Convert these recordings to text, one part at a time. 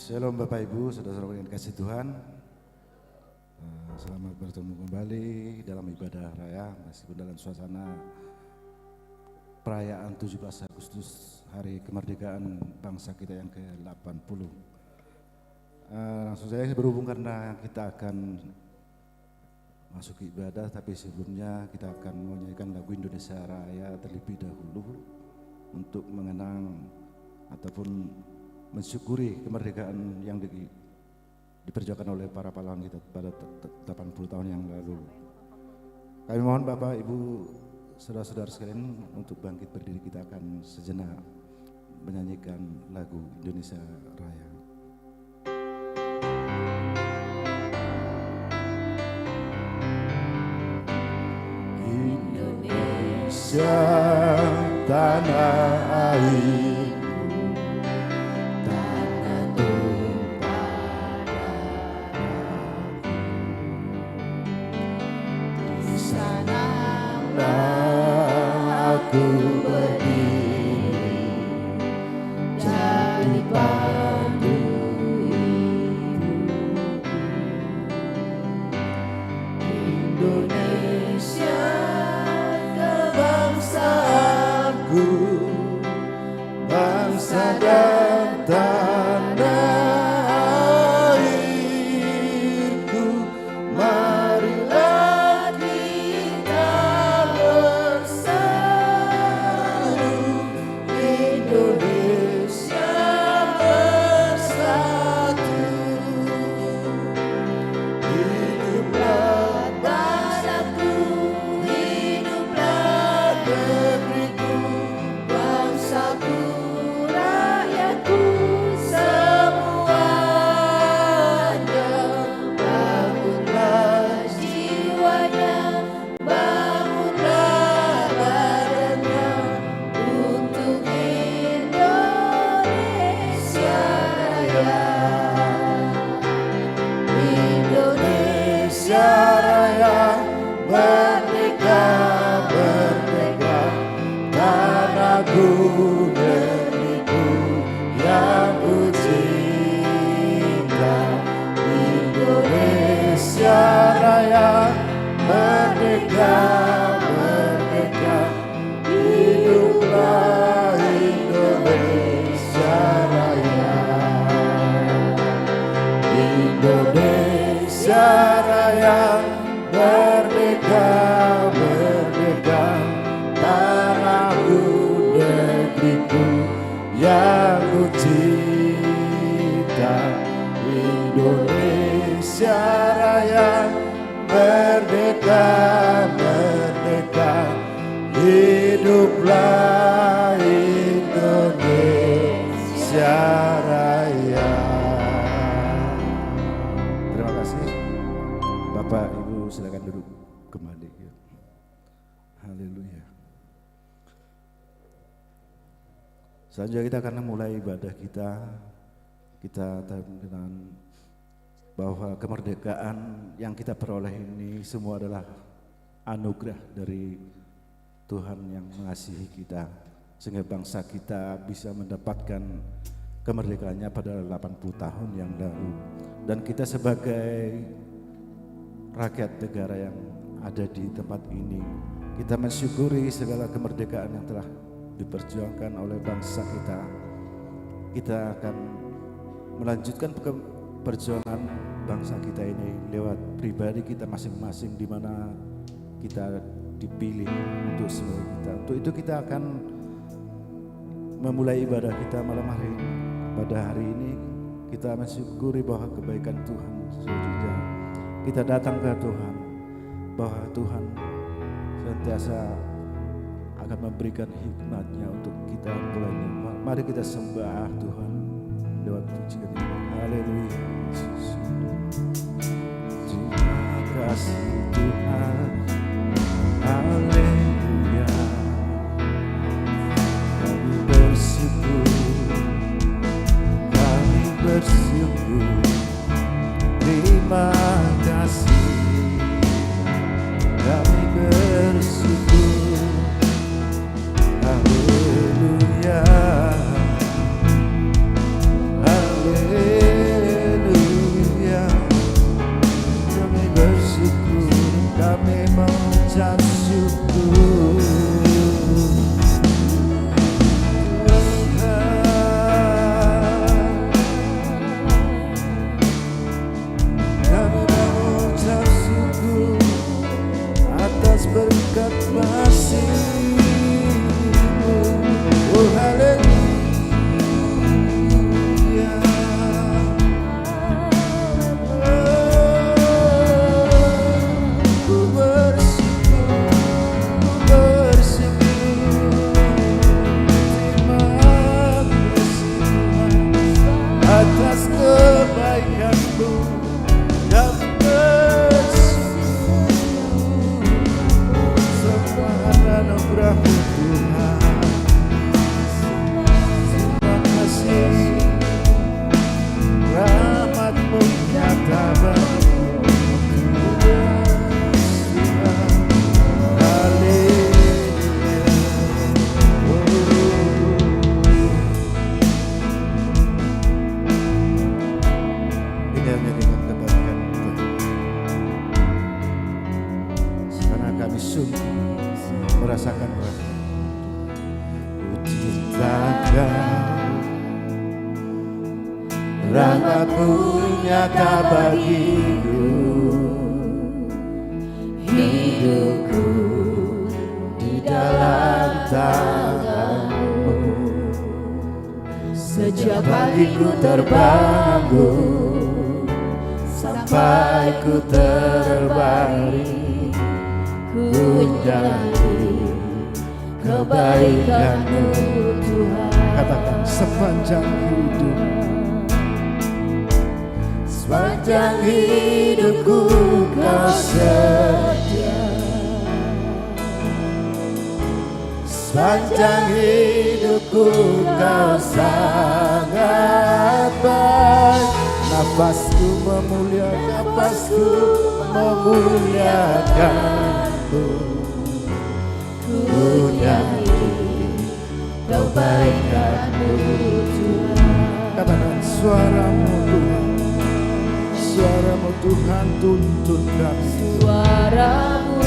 Shalom Bapak Ibu, saudara-saudara yang dikasihi Tuhan. Selamat bertemu kembali dalam ibadah raya, meskipun dalam suasana perayaan 17 Agustus, hari kemerdekaan bangsa kita yang ke-80. Langsung saja berhubung karena kita akan masuk ibadah, tapi sebelumnya kita akan menyanyikan lagu Indonesia Raya terlebih dahulu untuk mengenang ataupun mensyukuri kemerdekaan yang diperjuangkan oleh para pahlawan kita pada 80 tahun yang lalu. Kami mohon Bapak, Ibu, saudara-saudara sekalian untuk bangkit berdiri, kita akan sejenak menyanyikan lagu Indonesia Raya. Indonesia tanah air, aku berdiri jadi pandu Indonesia kebangsaanku, bangsa dan tanah airku. Marilah kita bersatu, Indonesia bersatu. Hiduplah padaku, hiduplah negeriku, bangsaku, rakyatku semuanya. Bangunlah jiwanya, bangunlah badannya untuk Indonesia Raya. Indonesia Raya, merdeka, merdeka, tanahku, negeriku yang ku cinta. Indonesia Raya, merdeka, merdeka, hiduplah Indonesia Raya. Indonesia Raya, merdeka, merdeka, tanahku, negeriku yang ku cinta. Indonesia Raya, merdeka, merdeka, hiduplah Indonesia Raya. Terima kasih. Bapak, Ibu, silakan duduk kembali. Haleluya. Selanjutnya kita akan mulai ibadah kita. Kita dengan bahwa kemerdekaan yang kita peroleh ini semua adalah anugerah dari Tuhan yang mengasihi kita, sehingga bangsa kita bisa mendapatkan kemerdekaannya pada 80 tahun yang lalu. Dan kita sebagai rakyat negara yang ada di tempat ini, kita mensyukuri segala kemerdekaan yang telah diperjuangkan oleh bangsa kita. Kita akan melanjutkan perjuangan bangsa kita ini lewat pribadi kita masing-masing, di mana kita dipilih untuk semua kita. Untuk itu kita akan memulai ibadah kita malam hari ini. Pada hari ini kita mensyukuri bahwa kebaikan Tuhan sejujurnya. Kita datang ke Tuhan, bahwa Tuhan senantiasa akan memberikan hikmat-Nya untuk kita mulainya. Mari kita sembah Tuhan lewat pujian ini. Haleluya. Terima kasih Tuhan. Haleluya. Kami bersyukur, kami bersyukur. Terima kasih, kami bersyukur. Haleluya. Haleluya. Merasakan rahmat-Mu nyata bagiku, hidupku di dalam tangan-Mu. Sejak pagiku terbangun sampai ku terbaring, ku nyanyi kebaikan-Mu Tuhan. Katakan sepanjang hidup, sepanjang hidupku Kau setia, sepanjang hidupku Kau sangat baik. Nafasku memuliakan-Mu, ku nyanyi kebaikan-Mu Tuhan. Katakan suara-Mu Tuhan, suara-Mu Tuhan tuntun kami. Suara-Mu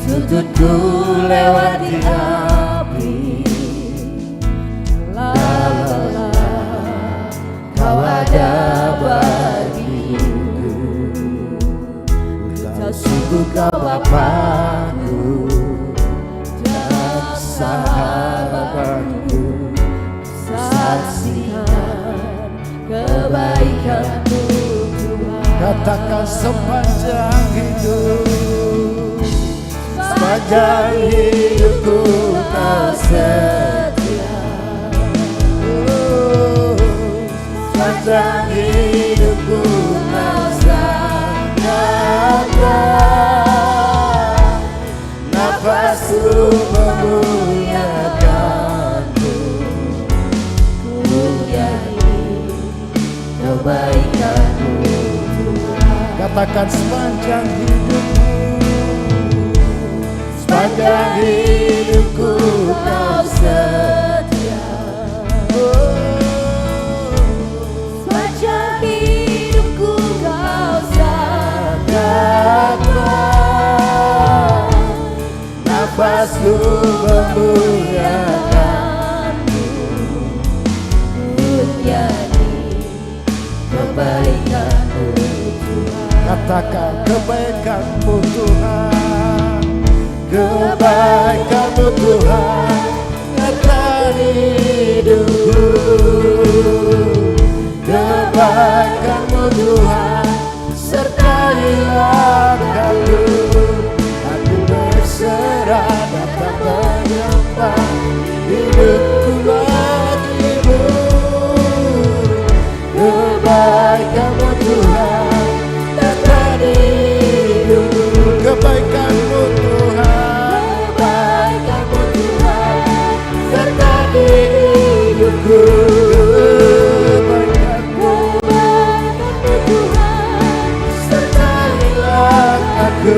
tuntunku lewati api, lala Kau ada bagiku. Kau sungguh Kau Bapa-Ku dan sahabat-Ku, saksikan kebaikan-Mu Tuhan. Katakan sepanjang hidup, sepanjang hidupku Kau setia, sepanjang hidupku Kau sangat baik. Nafasku memuliakan-Mu, Ku nyanyi kebaikan-Mu Tuhan. katakan sepanjang hidupku, sepanjang hidupku Kau setia, Sepanjang hidupku Kau sangat baik. nafasku memuliakan-Mu, Ku nyanyi kebaikan-Mu Tuhan. katakan kebaikan-Mu Tuhan, kebaikan-Mu Tuhan nyata hidupku, kebaikan-Mu Tuhan sertai langkahku. Aku berserah datang menyembah, hidupku bagi-Mu. Kebaikan-Mu Tuhan nyata hidupku, kebaikan-Mu Tuhan, Kebaikan-Mu Tuhan sertai hidupku. Kebaikan-Mu Kebaikan-Mu Tuhan sertai langkahku.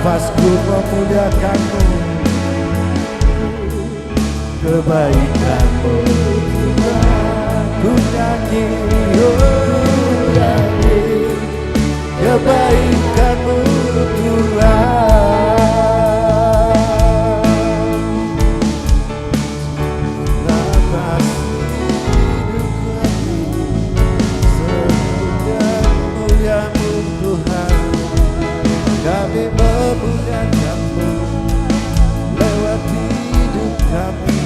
nafasku memuliakanmu, kebaikanmu ku nyanyi, kebaikanmu Tuhan. Nafas hidupku semuliamu Tuhan, kami memuliakanmu lewat hidup kami.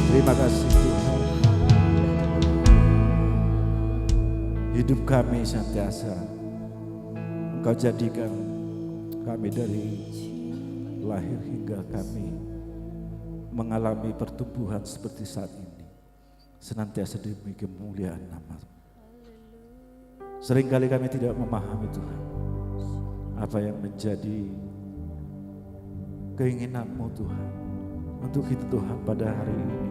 Terima kasih Tuhan. Hidup kami senantiasa Engkau jadikan kami dari lahir hingga kami mengalami pertumbuhan seperti saat ini, senantiasa demi kemuliaan nama-Mu. Seringkali kami tidak memahami Tuhan apa yang menjadi keinginan-Mu Tuhan untuk kita Tuhan pada hari ini.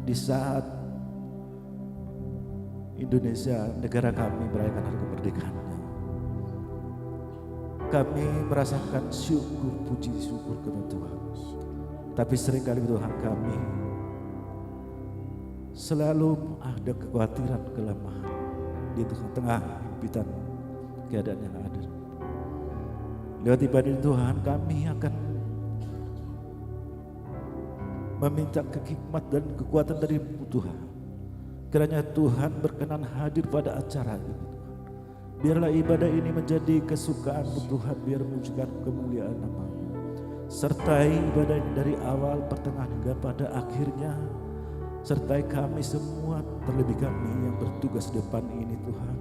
Di saat Indonesia, negara kami merayakan hari kemerdekaannya, kami merasakan syukur, puji syukur kepada Tuhan. Tapi seringkali Tuhan kami selalu ada kekhawatiran, kelemahan di tengah himpitan keadaan yang ada. Lewat ibadah Tuhan kami akan meminta hikmat dan kekuatan dari Tuhan. Kiranya Tuhan berkenan hadir pada acara ini. Biarlah ibadah ini menjadi kesukaan-Mu Tuhan, biar menunjukkan kemuliaan nama-Mu. Sertai ibadah ini dari awal, pertengahan hingga pada akhirnya. Sertai kami semua, terlebih kami yang bertugas depan ini Tuhan.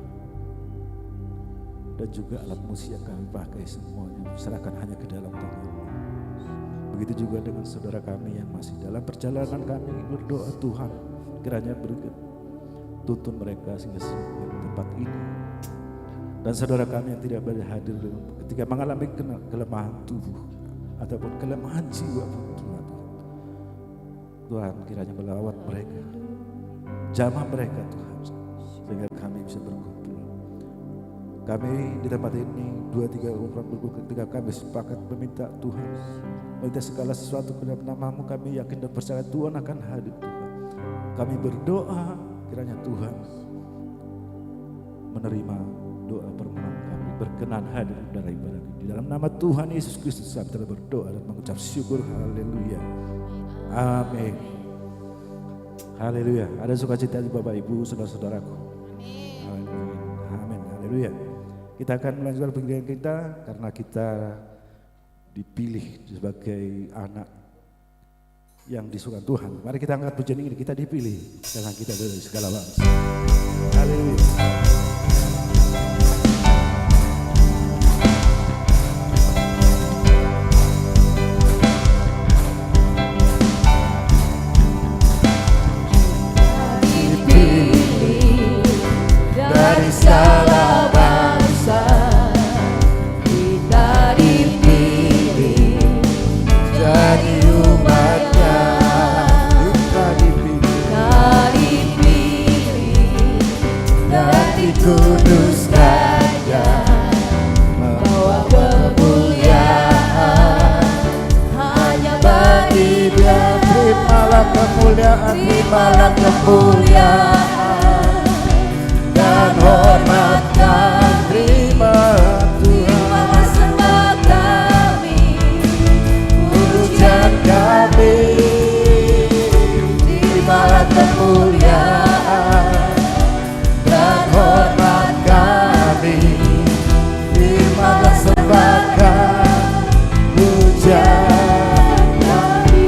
Dan juga alat musik yang kami pakai semuanya, serahkan hanya ke dalam tangan-Mu. Begitu juga dengan saudara kami yang masih dalam perjalanan, kami berdoa Tuhan kiranya tuntun mereka sehingga sampai tempat ini. Dan saudara kami yang tidak berhadir ketika mengalami kelemahan tubuh ataupun kelemahan jiwa Tuhan, Tuhan kiranya melawat mereka, jamah mereka Tuhan, sehingga kami bisa berkumpul. Kami di tempat ini 2-3 orang berkumpul ketika kami sepakat meminta Tuhan, meminta segala sesuatu ke dalam nama-Mu, kami yakin dan percaya Tuhan akan hadir Tuhan. Kami berdoa kiranya Tuhan menerima doa permohonan kami, berkenan hadir dalam ibadah ini. Di dalam nama Tuhan Yesus Kristus kami telah berdoa dan mengucap syukur. Haleluya. Amin. Haleluya. Ada sukacita di Bapak Ibu, saudara-saudaraku. Amin. Amin. Haleluya. Kita akan melanjutkan pendidikan kita karena kita dipilih sebagai anak yang disukai Tuhan. Mari kita angkat pujian ini, kita dipilih dengan kita dari segala bangsa. Haleluya. Dipilih dari segala bangsa, kita dipilih jadi umatnya. Kita dipilih dan dikuduskannya, bawa kemuliaan hanya bagi Dia. Terimalah kemuliaan, Terimalah kemuliaan dan hormat kami. terima Tuhan. Terimalah sembah kami, Pujian kami, terimalah kemuliaan dan hormat kami. terimalah sembah kami, pujian kami.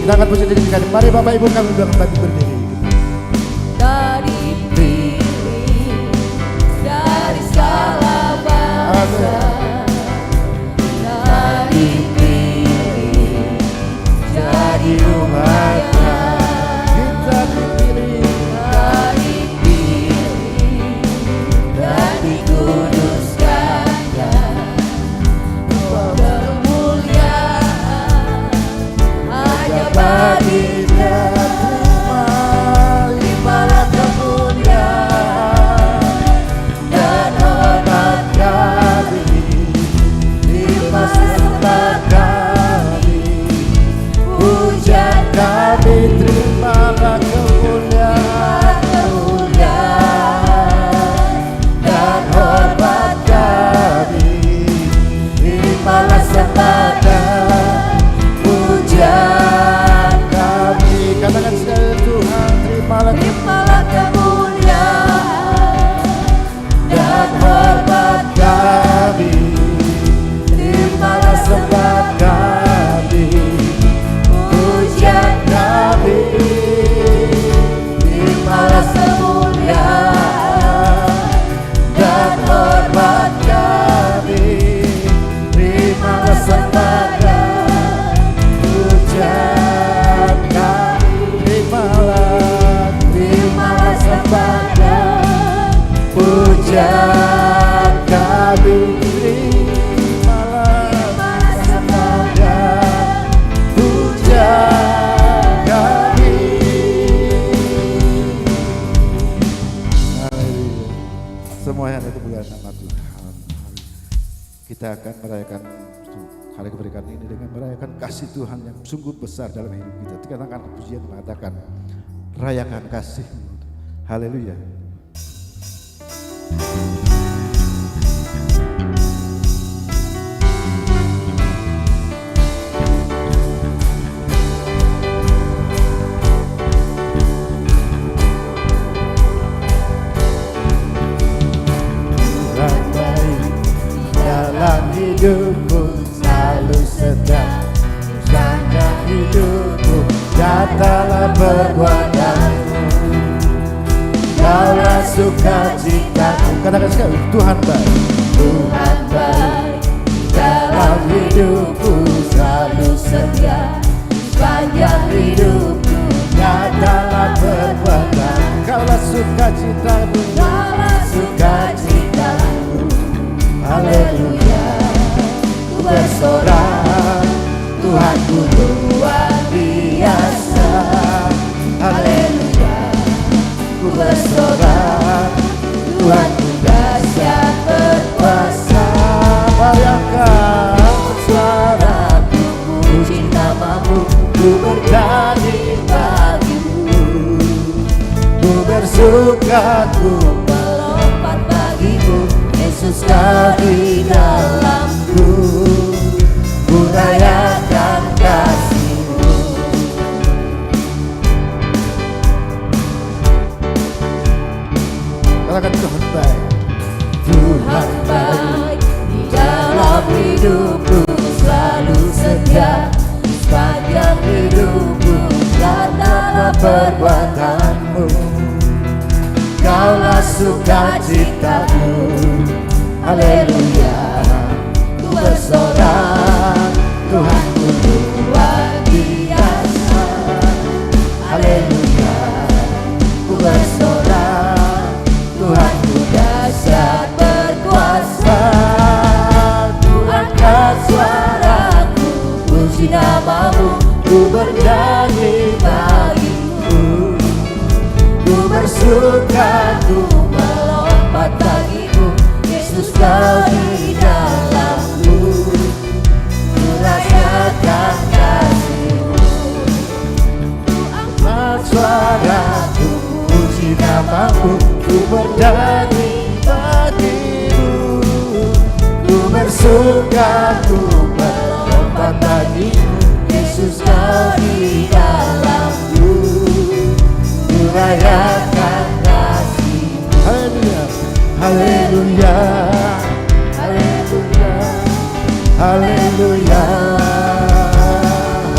Kita akan puji diri kami. Mari Bapak Ibu kami sudah kembali berdiri. Dari pilih dari segala bangsa, dari pilih jadi umatnya. Kita dipilih, Dari pilih dan dikuduskannya, bahwa kemuliaan hanya bagi Dia. terimalah kemuliaan dan hormat kami, terimalah sembah kami, pujian kami, terimalah kemuliaan dan hormat kami, terimalah sembah dan pujian kami, terimalah sembah dan pujian kami, terimalah sembah dan pujian kami. Haleluya. Semua yang ada kemuliaan nama Tuhan. Kita akan merayakan hari kemerdekaan ini dengan merayakan kasih Tuhan yang sungguh besar dalam hidup kita. Dikatakan pujian mengatakan rayakan kasih. Haleluya. Tuhan baik dalam hidupku, selalu setia sepanjang hidupku. Nyatalah perbuatanmu, Kaulah sukacitaku. Katakan sekali, Tuhan baik. Tuhan baik dalam hidupku, selalu setia sepanjang hidupku. Nyatalah perbuatan, Kaulah sukacitaku. Kaulah sukacitaku. Haleluya. Ku bersorak, Tuhanku luar biasa. Haleluya. Ku bersorak, Tuhanku dahsyat berkuasa. Bayangkan Suaraku puji namamu, ku bernyanyi bagimu. ku bersuka, ku Melompat bagimu, Yesus kau di dalamku. ku Rayakan kasih-Mu. katakan Tuhan baik. Tuhan baik di dalam hidupku, selalu setia sepanjang hidupku. Nyatalah perbuatanmu, Kaulah sukacitaku. Haleluya. Ku bersorak, Tuhanku luar biasa. Haleluya. Ku bersorak, Tuhanku dahsyat berkuasa. Ku angkat suaraku, puji namamu, ku bernyanyi bagimu. Ku bersuka, ku melompat bagimu, Yesus kau di dalamku. Ku rasakan kasih-Mu. Angkat suaraku, puji namamu, ku bernyanyi bagimu. Ku bersuka, ku melompat bagimu, Yesus kau di dalamku. Ku rayakan kasih-Mu. haleluya, haleluya, Haleluya. haleluya,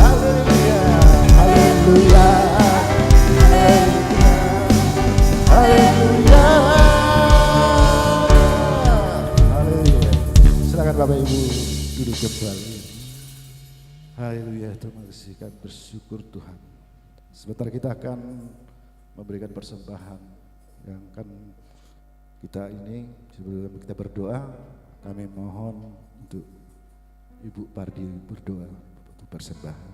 haleluya, haleluya, haleluya, haleluya. Silakan Bapak Ibu duduk kembali. Haleluya, terima kasih, kami bersyukur Tuhan. Sebentar kita akan memberikan persembahan yang akan kita ini, sebelum kita berdoa, kami mohon untuk Ibu Pardi berdoa untuk persembahan.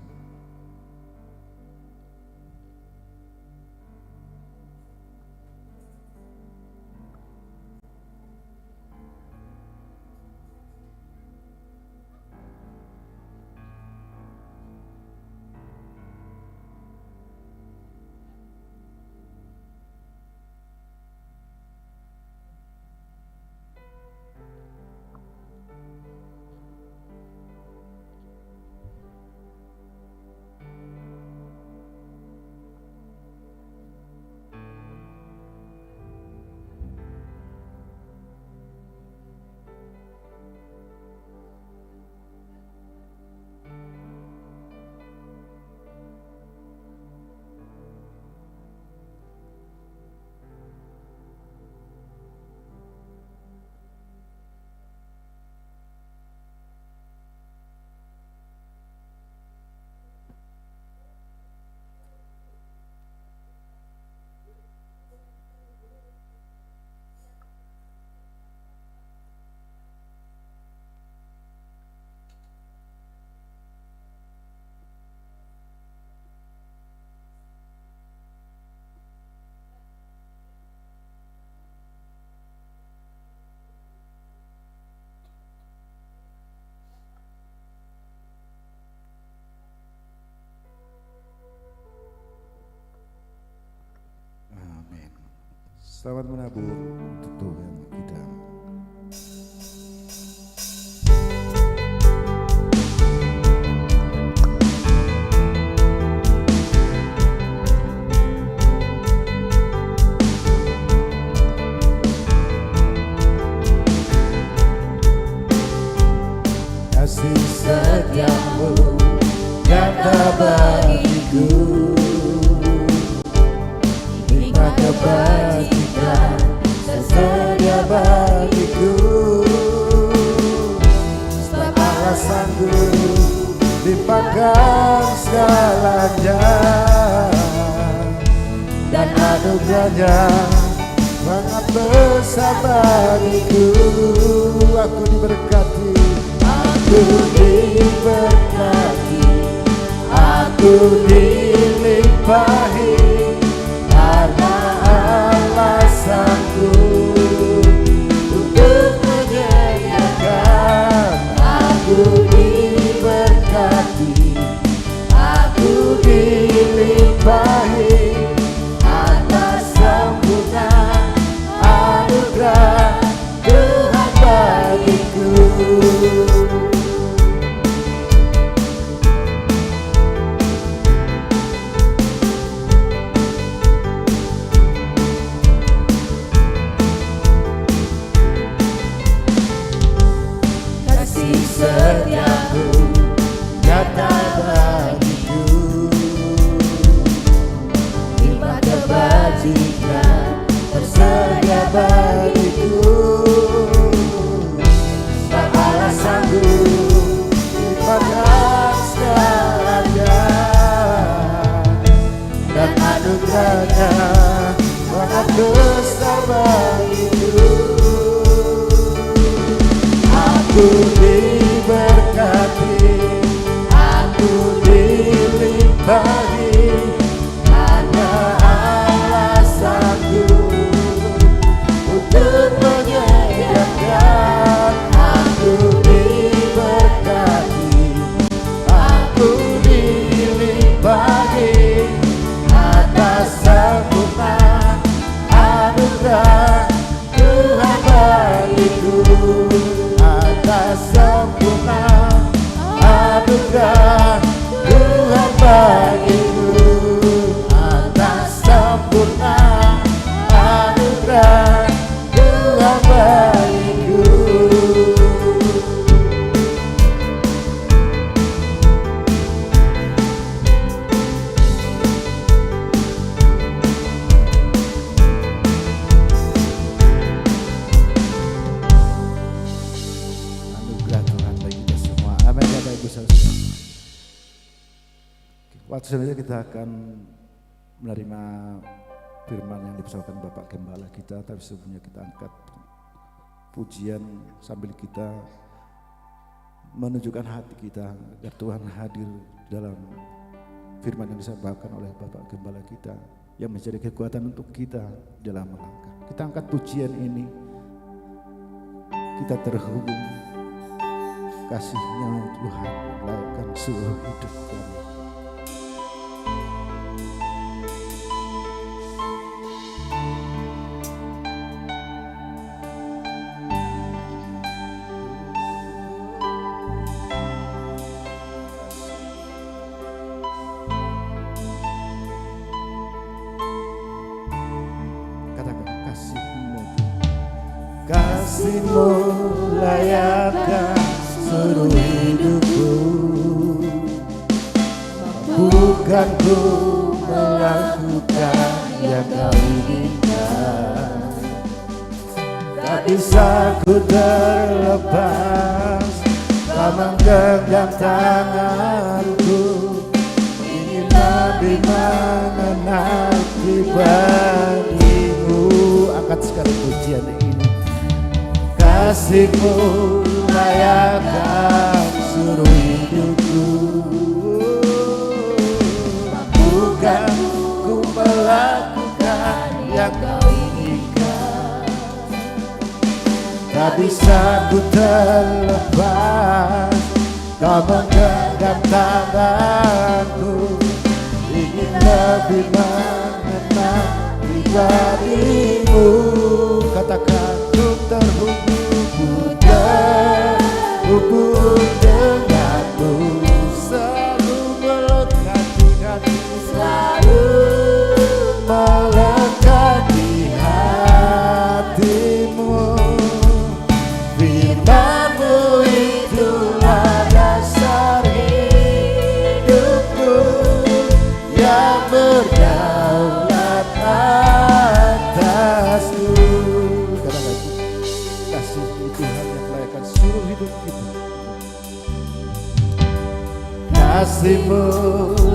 Selamat menabur untuk Tuhan kita. Kasih setiamu nyata bagiku, nikmat kebajikan tersedia bagiku. Sebab alasanku limpahkan segalanya, dan anugerahnya sangat besar bagiku. Aku diberkati, aku diberkati, aku dilimpahi, karena alasanku untuk menyediakan. Aku diberkati, aku dilimpahi, atas sempurna anugerah Tuhan bagiku. Setiaku nyata bagiku, nikmat kebajikan tersedia bagiku. Tak alasanku limpahkan segalanya, dan anugerahnya sangat besar bagiku. Aku diberkati, aku dilimpahi, karena alasanku untuk menyediakan. Aku diberkati, aku dilimpahi, atas sempurna anugerah Tuhan bagiku. Atas sempurna anugerah Tuhan bagiku, atas sempurna anugerah Tuhan bagiku. Waktu selanjutnya kita akan menerima firman yang dipersembahkan Bapak Gembala kita, tapi sebelumnya kita angkat pujian sambil kita menunjukkan hati kita agar Tuhan hadir dalam firman yang disampaikan oleh Bapak Gembala kita yang menjadi kekuatan untuk kita dalam melangkah. Kita angkat pujian ini, kita terhubung kasihnya Tuhan melakukan seluruh hidup kami. Kasih-Mu layakkan seluruh hidupku, bukan ku melakukan yang Kau inginkan. Tak bisa ku terlepas, Kau menggenggam tanganku, ingin lebih mengenal pribadi-Mu. Angkat sekali pujian ini. Kasih-Mu layakkan seluruh hidupku, bukan ku melakukan yang Kau inginkan. Tak bisa ku terlepas, Kau menggenggam tanganku, ingin lebih mengenal pribadi-Mu. kita. Kasih-Mu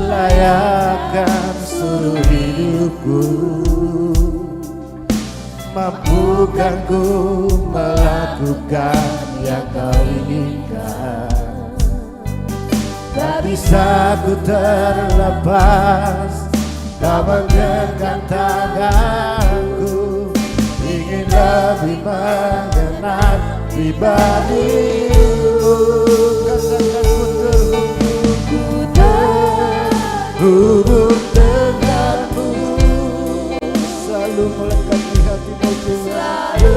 layakkan seluruh hidupku, mampukan ku melakukan yang Kau inginkan. Tak bisa ku terlepas, Kau menggenggam tanganku, ingin lebih mengenal pribadi-Mu. Katakan ku terhubung denganmu, selalu melekati hatimu, selalu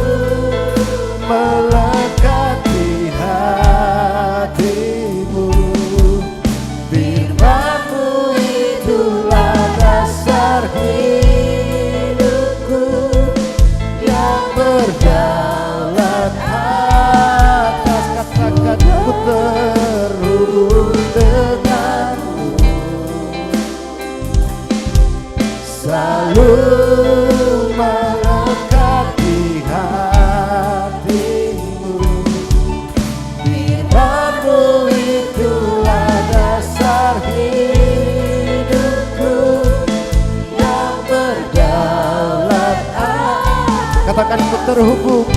melekati hatimu. Firman-Mu itulah dasar hidupku, yang berdaulat atas. Katakan ku terhubung denganmu, selalu melekati hatimu. Firman-Mu itulah dasar hidupku, yang berdaulat atas. Katakan ku terhubung,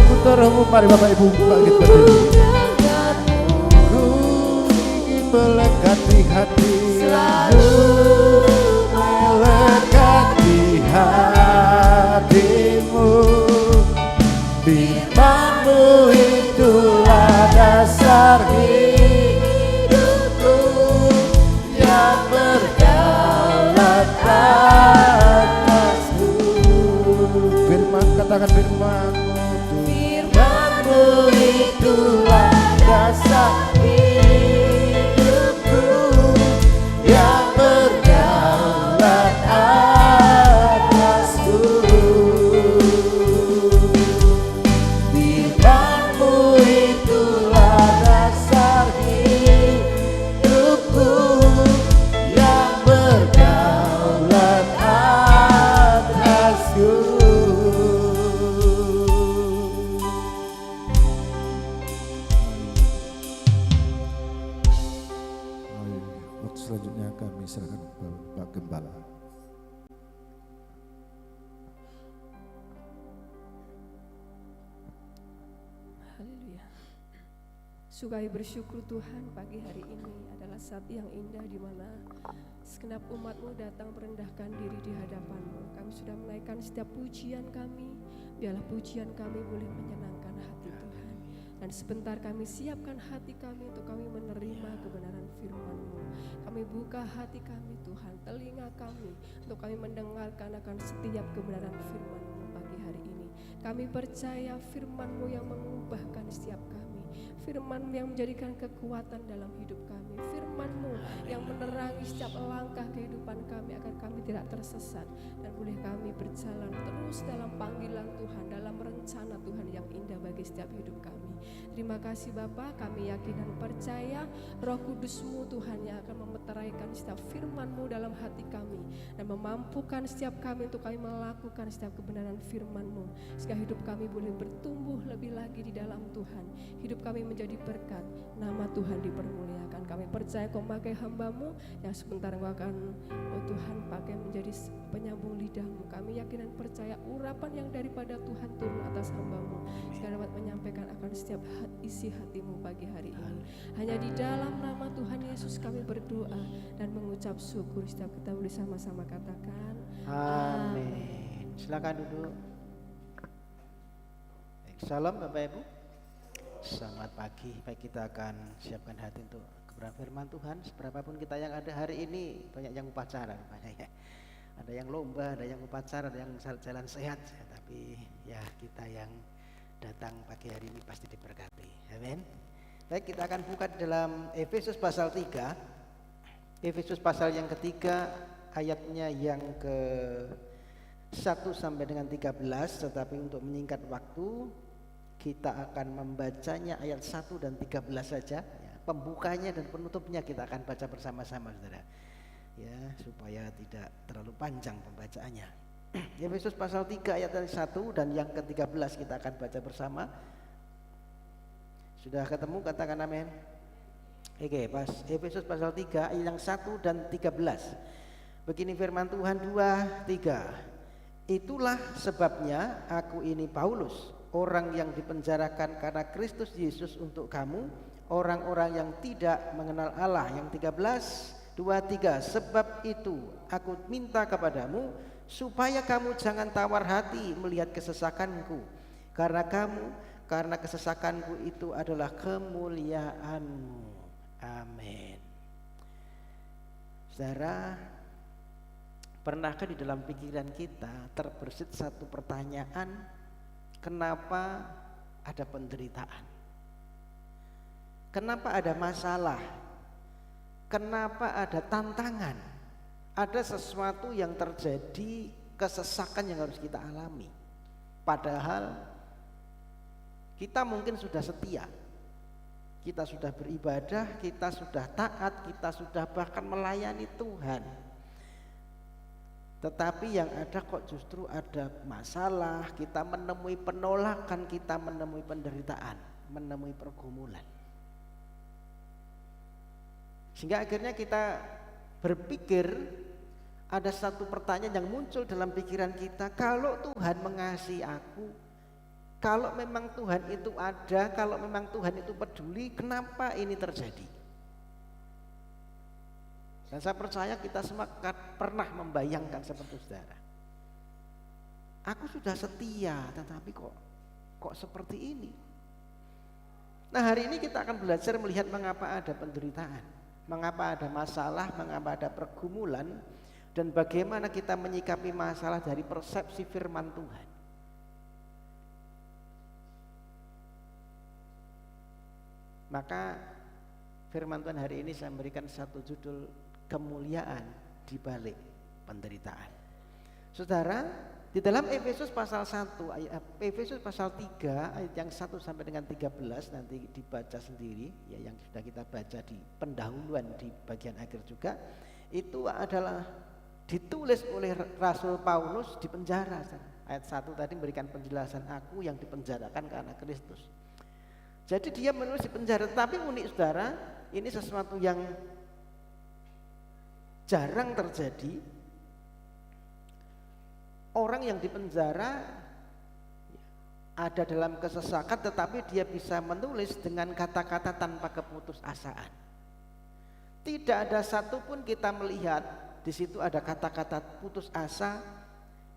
mari Bapak Ibu bangkit berdiri. Ku ingin melekati hati, selalu melekati hatimu. Firman-Mu itulah dasar hidupku, yang berdaulat atasku. Firman, katakan firman-Mu, firman-Mu itulah dasar hidupku, yang berdaulat atasku. Firman-Mu itulah dasar hidupku, yang berdaulat atasku. Waktu selanjutnya kami serahkan Pak Gembala. Haleluya. Sukai bersyukur Tuhan, pagi hari ini adalah saat yang indah di mana segenap umat-Mu datang merendahkan diri di hadapan-Mu. Kami sudah menaikkan setiap pujian kami, biarlah pujian kami boleh menyenangkan hati Tuhan. Dan sebentar kami siapkan hati kami untuk kami menerima kebenaran firman-Mu. Kami buka hati kami Tuhan, telinga kami untuk kami mendengarkan akan setiap kebenaran firman-Mu pagi hari ini. Kami percaya firman-Mu yang mengubahkan setiap kami, firman-Mu yang menjadikan kekuatan dalam hidup kami, firman-Mu yang menerangi setiap langkah kehidupan kami agar kami tidak tersesat dan boleh kami berjalan terus dalam panggilan Tuhan, dalam rencana Tuhan yang indah bagi setiap hidup kami. Terima kasih Bapa, kami yakin dan percaya Roh Kudus-Mu Tuhan yang akan memeteraikan setiap firman-Mu dalam hati kami dan memampukan setiap kami untuk kami melakukan setiap kebenaran firman-Mu, sehingga hidup kami boleh bertumbuh lebih lagi di dalam Tuhan. Hidup kami menjadi berkat, nama Tuhan dipermuliakan. Kami percaya Kau memakai hamba-Mu yang sebentar Kau akan, oh Tuhan, pakai menjadi penyambung lidah-Mu. Kami yakin dan percaya urapan yang daripada Tuhan turun atas hamba-Mu, sehingga dapat menyampaikan akan setiap isi hati-Mu pagi hari ini. Hanya di dalam nama Tuhan Yesus kami berdoa dan mengucap syukur. Setiap kita boleh sama-sama katakan Amin. Silakan duduk. Salam Bapak Ibu. Selamat pagi. Baik, kita akan siapkan hati untuk kebenaran firman Tuhan. Seberapapun kita yang ada hari ini, banyak yang upacara rupanya ya. Ada yang lomba, ada yang upacara, ada yang jalan sehat. Tapi ya kita yang datang pagi hari ini pasti diberkati. Amin. Baik, kita akan buka dalam Efesus pasal 3. Efesus pasal yang ketiga, ayatnya yang ke 1 sampai dengan 13. Tetapi untuk menyingkat waktu, kita akan membacanya ayat 1 dan 13 saja ya. Pembukanya dan penutupnya kita akan baca bersama-sama, saudara ya, supaya tidak terlalu panjang pembacaannya. Efesus pasal 3 ayat 1 dan yang ke-13 kita akan baca bersama. Sudah ketemu, katakan amin. Oke, pas Efesus pasal 3 ayat yang 1 dan 13. Begini firman Tuhan 2:3. Itulah sebabnya aku ini Paulus, orang yang dipenjarakan karena Kristus Yesus untuk kamu, orang-orang yang tidak mengenal Allah. Yang 13, 2:3. Sebab itu aku minta kepadamu supaya kamu jangan tawar hati melihat kesesakanku, karena kesesakanku itu adalah kemuliaanmu. Amin. Saudara, pernahkah di dalam pikiran kita terbersit satu pertanyaan, kenapa ada penderitaan? Kenapa ada masalah? Kenapa ada tantangan? Ada sesuatu yang terjadi, kesesakan yang harus kita alami. Padahal kita mungkin sudah setia, kita sudah beribadah, kita sudah taat, kita sudah bahkan melayani Tuhan. Tetapi yang ada kok justru ada masalah, kita menemui penolakan, kita menemui penderitaan, menemui pergumulan. Sehingga akhirnya kita berpikir, ada satu pertanyaan yang muncul dalam pikiran kita, kalau Tuhan mengasihi aku, kalau memang Tuhan itu ada, kalau memang Tuhan itu peduli, kenapa ini terjadi? Dan saya percaya kita semua pernah membayangkan seperti saudara. Aku sudah setia, tetapi kok seperti ini? Nah, hari ini kita akan belajar melihat mengapa ada penderitaan, mengapa ada masalah, mengapa ada pergumulan, dan bagaimana kita menyikapi masalah dari persepsi firman Tuhan. Maka firman Tuhan hari ini saya memberikan satu judul, kemuliaan di balik penderitaan. Saudara, di dalam Efesus pasal 1 Efesus pasal 3 ayat yang 1 sampai dengan 13 nanti dibaca sendiri ya, yang sudah kita baca di pendahuluan di bagian akhir juga, itu adalah ditulis oleh Rasul Paulus di penjara. Ayat 1 tadi memberikan penjelasan, aku yang dipenjarakan karena Kristus. Jadi dia menulis di penjara, tapi unik saudara, ini sesuatu yang jarang terjadi. Orang yang dipenjara ada dalam kesesakan, tetapi dia bisa menulis dengan kata-kata tanpa keputusasaan. Tidak ada satupun kita melihat di situ ada kata-kata putus asa,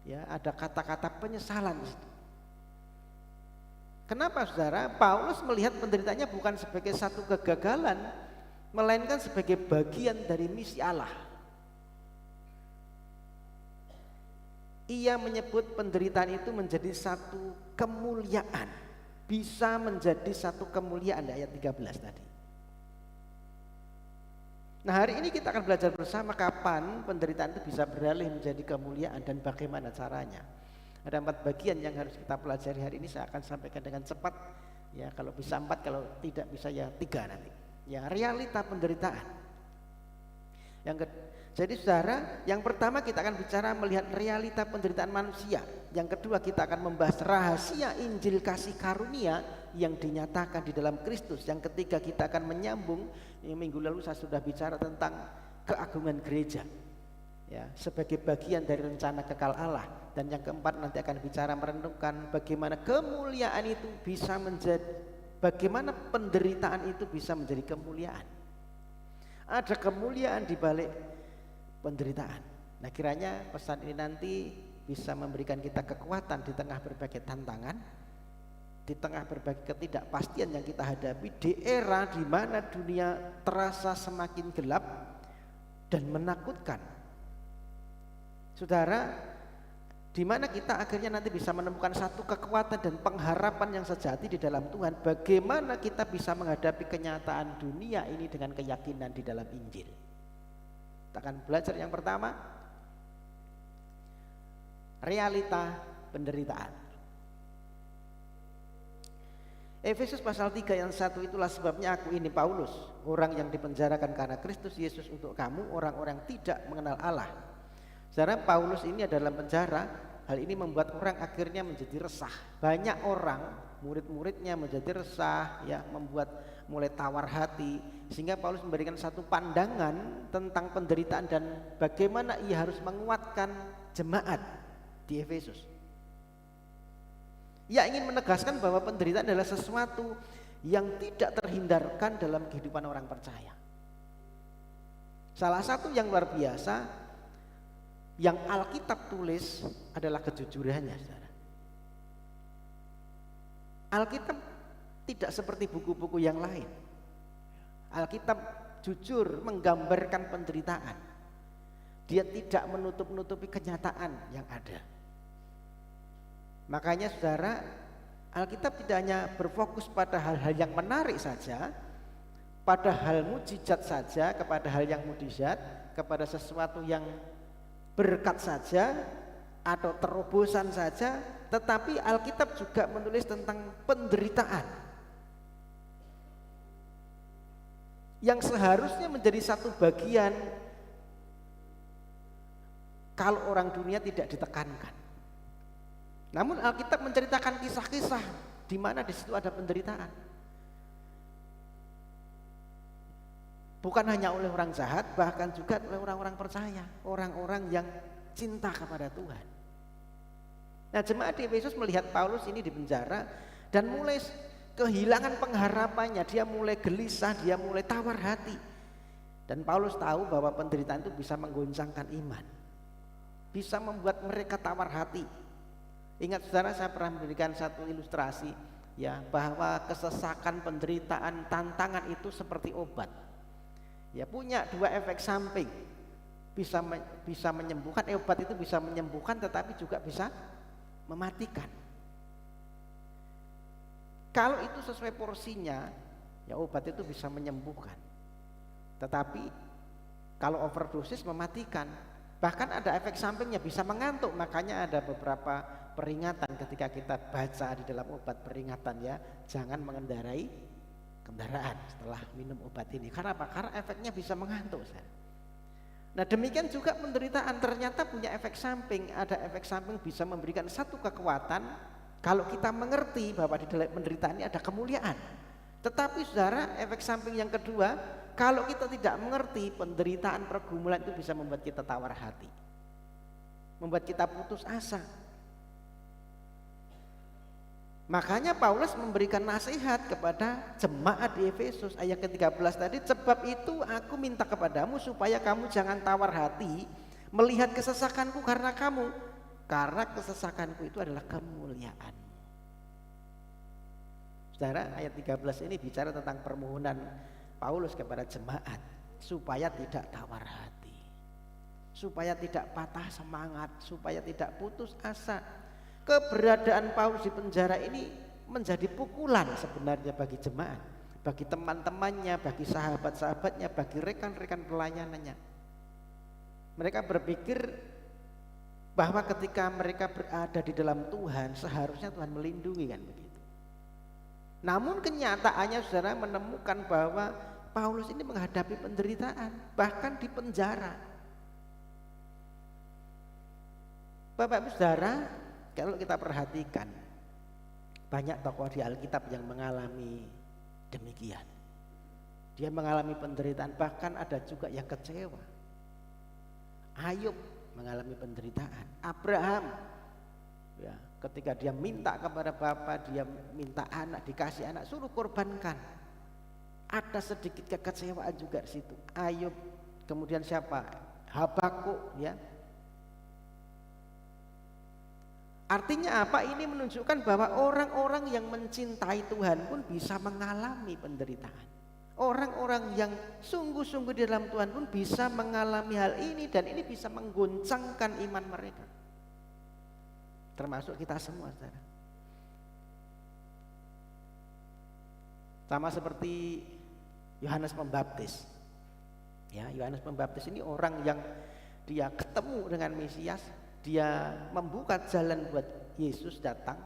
ya, ada kata-kata penyesalan di situ. Kenapa saudara? Paulus melihat penderitaannya bukan sebagai satu kegagalan, melainkan sebagai bagian dari misi Allah. Ia menyebut penderitaan itu menjadi satu kemuliaan, bisa menjadi satu kemuliaan, ayat 13 tadi. Nah, hari ini kita akan belajar bersama kapan penderitaan itu bisa beralih menjadi kemuliaan dan bagaimana caranya. Ada 4 bagian yang harus kita pelajari hari ini. Saya akan sampaikan dengan cepat ya, kalau bisa 4, kalau tidak bisa ya 3 nanti. Ya, realita penderitaan. Jadi saudara, yang pertama kita akan bicara melihat realita penderitaan manusia. Yang kedua kita akan membahas rahasia Injil kasih karunia yang dinyatakan di dalam Kristus. Yang ketiga kita akan menyambung, minggu lalu saya sudah bicara tentang keagungan gereja ya, sebagai bagian dari rencana kekal Allah. Dan yang keempat nanti akan bicara merenungkan bagaimana kemuliaan itu bisa menjadi, bagaimana penderitaan itu bisa menjadi kemuliaan. Ada kemuliaan di balik penderitaan. Nah, kiranya pesan ini nanti bisa memberikan kita kekuatan di tengah berbagai tantangan, di tengah berbagai ketidakpastian yang kita hadapi di era di mana dunia terasa semakin gelap dan menakutkan. Saudara, di mana kita akhirnya nanti bisa menemukan satu kekuatan dan pengharapan yang sejati di dalam Tuhan. Bagaimana kita bisa menghadapi kenyataan dunia ini dengan keyakinan di dalam Injil. Kita akan belajar yang pertama, realita penderitaan. Efesus pasal 3 yang 1, itulah sebabnya aku ini Paulus, orang yang dipenjarakan karena Kristus Yesus untuk kamu, orang-orang yang tidak mengenal Allah. Saudara, Paulus ini adalah penjara, Hal ini membuat orang akhirnya menjadi resah. Banyak orang, murid-muridnya menjadi resah, ya, membuat mulai tawar hati, sehingga Paulus memberikan satu pandangan tentang penderitaan dan bagaimana ia harus menguatkan jemaat di Efesus. Ia ingin menegaskan bahwa penderitaan adalah sesuatu yang tidak terhindarkan dalam kehidupan orang percaya. Salah satu yang luar biasa yang Alkitab tulis adalah kejujurannya, saudara. Alkitab tidak seperti buku-buku yang lain. Alkitab jujur menggambarkan penderitaan. Dia tidak menutup-nutupi kenyataan yang ada. Makanya saudara, Alkitab tidak hanya berfokus pada hal-hal yang menarik saja, pada hal mujizat saja, kepada hal yang mujizat, kepada sesuatu yang berkat saja atau terobosan saja, tetapi Alkitab juga menulis tentang penderitaan yang seharusnya menjadi satu bagian kalau orang dunia tidak ditekankan. Namun Alkitab menceritakan kisah-kisah di mana di situ ada penderitaan. Bukan hanya oleh orang jahat, bahkan juga oleh orang-orang percaya, orang-orang yang cinta kepada Tuhan. Nah, jemaat di Efesus melihat Paulus ini di penjara dan mulai kehilangan pengharapannya, dia mulai gelisah, dia mulai tawar hati. Dan Paulus tahu bahwa penderitaan itu bisa menggoncangkan iman, bisa membuat mereka tawar hati. Ingat saudara, saya pernah memberikan satu ilustrasi, ya, bahwa kesesakan, penderitaan, tantangan itu seperti obat. Ya, punya dua efek samping, bisa menyembuhkan. Obat itu bisa menyembuhkan, tetapi juga bisa mematikan. Kalau itu sesuai porsinya, ya obat itu bisa menyembuhkan. Tetapi kalau overdosis mematikan. Bahkan ada efek sampingnya, bisa mengantuk. Makanya ada beberapa peringatan ketika kita baca di dalam obat peringatan, ya, jangan mengendarai kendaraan setelah minum obat ini. Karena apa? Karena efeknya bisa mengantuk. Nah, demikian juga penderitaan ternyata punya efek samping. Ada efek samping bisa memberikan satu kekuatan kalau kita mengerti bahwa di dalam penderitaan ini ada kemuliaan. Tetapi saudara, efek samping yang kedua, kalau kita tidak mengerti, penderitaan, pergumulan itu bisa membuat kita tawar hati, membuat kita putus asa. Makanya Paulus memberikan nasihat kepada jemaat di Efesus ayat ke-13 tadi, sebab itu aku minta kepadamu supaya kamu jangan tawar hati melihat kesesakanku karena kesesakanku itu adalah kemuliaan. Saudara, ayat 13 ini bicara tentang permohonan Paulus kepada jemaat supaya tidak tawar hati, supaya tidak patah semangat, supaya tidak putus asa. Keberadaan Paulus di penjara ini menjadi pukulan sebenarnya bagi jemaat, bagi teman-temannya, bagi sahabat-sahabatnya, bagi rekan-rekan pelayanannya. Mereka berpikir bahwa ketika mereka berada di dalam Tuhan, seharusnya Tuhan melindungi, kan begitu. Namun kenyataannya saudara menemukan bahwa Paulus ini menghadapi penderitaan, bahkan di penjara. Bapak Ibu saudara, kalau kita perhatikan, banyak tokoh di Alkitab yang mengalami demikian. Dia mengalami penderitaan, bahkan ada juga yang kecewa. Ayub mengalami penderitaan. Abraham, ya, ketika dia minta kepada Bapa, dia minta anak, dikasih anak, suruh korbankan. Ada sedikit kekecewaan juga di situ. Ayub, kemudian siapa? Habakuk, ya. Artinya apa? Ini menunjukkan bahwa orang-orang yang mencintai Tuhan pun bisa mengalami penderitaan. Orang-orang yang sungguh-sungguh di dalam Tuhan pun bisa mengalami hal ini, dan ini bisa menggoncangkan iman mereka. Termasuk kita semua, saudara. Sama seperti Yohanes Pembaptis. Ya, Yohanes Pembaptis ini orang yang dia ketemu dengan Mesias. Dia membuka jalan buat Yesus datang.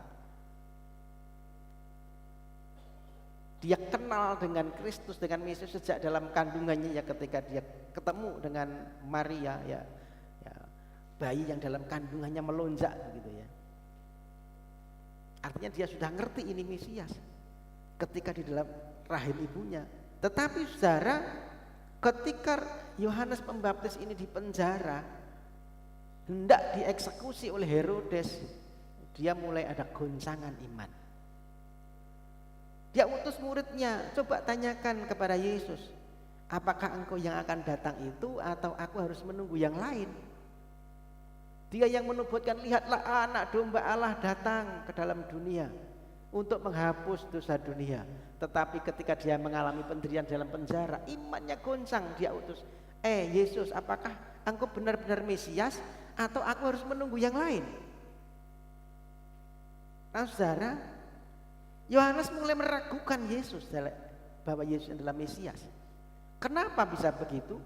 Dia kenal dengan Kristus, dengan Yesus sejak dalam kandungannya, ya, ketika dia ketemu dengan Maria, ya bayi yang dalam kandungannya melonjak begitu ya. Artinya dia sudah ngerti ini Mesias ketika di dalam rahim ibunya. Tetapi saudara, ketika Yohanes Pembaptis ini dipenjara, hendak dieksekusi oleh Herodes, dia mulai ada goncangan iman. Dia utus muridnya, coba tanyakan kepada Yesus, apakah engkau yang akan datang itu atau aku harus menunggu yang lain? Dia yang menubuatkan, lihatlah anak domba Allah datang ke dalam dunia untuk menghapus dosa dunia. Tetapi ketika dia mengalami penderian dalam penjara, imannya goncang. Dia utus, Yesus, apakah engkau benar-benar Mesias atau aku harus menunggu yang lain? Nah saudara, Yohanes mulai meragukan Yesus bahwa Yesus adalah Mesias. Kenapa bisa begitu?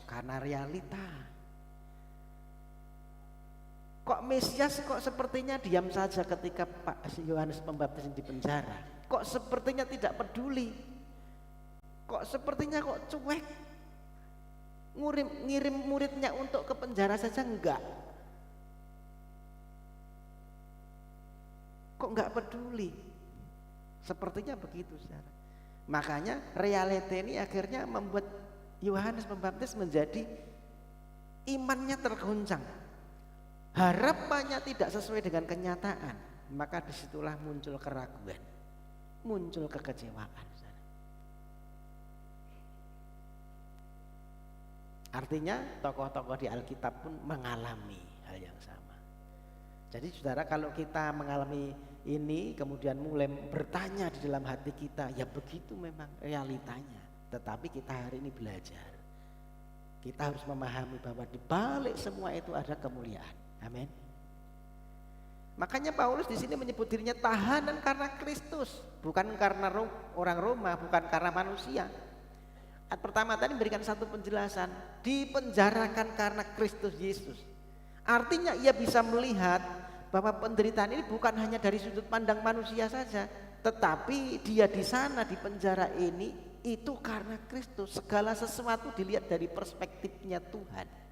Karena realita. Kok Mesias kok sepertinya diam saja ketika Pak Yohanes Pembaptis di penjara? Kok sepertinya tidak peduli? Kok sepertinya kok cuek? Ngirim muridnya untuk ke penjara saja enggak? Kok enggak peduli? Sepertinya begitu, saudara. Makanya realita ini akhirnya membuat Yohanes Pembaptis menjadi imannya tergoncang. Harapannya tidak sesuai dengan kenyataan, maka disitulah muncul keraguan, muncul kekecewaan. Artinya tokoh-tokoh di Alkitab pun mengalami hal yang sama. Jadi saudara, kalau kita mengalami ini kemudian mulai bertanya di dalam hati kita, ya begitu memang realitanya. Tetapi kita hari ini belajar, kita harus memahami bahwa di balik semua itu ada kemuliaan. Amin. Makanya Paulus di sini menyebut dirinya tahanan karena Kristus, bukan karena orang Roma, bukan karena manusia. Pertama tadi memberikan satu penjelasan, dipenjarakan karena Kristus Yesus. Artinya ia bisa melihat bahwa penderitaan ini bukan hanya dari sudut pandang manusia saja, tetapi dia di sana di penjara ini itu karena Kristus. Segala sesuatu dilihat dari perspektifnya Tuhan.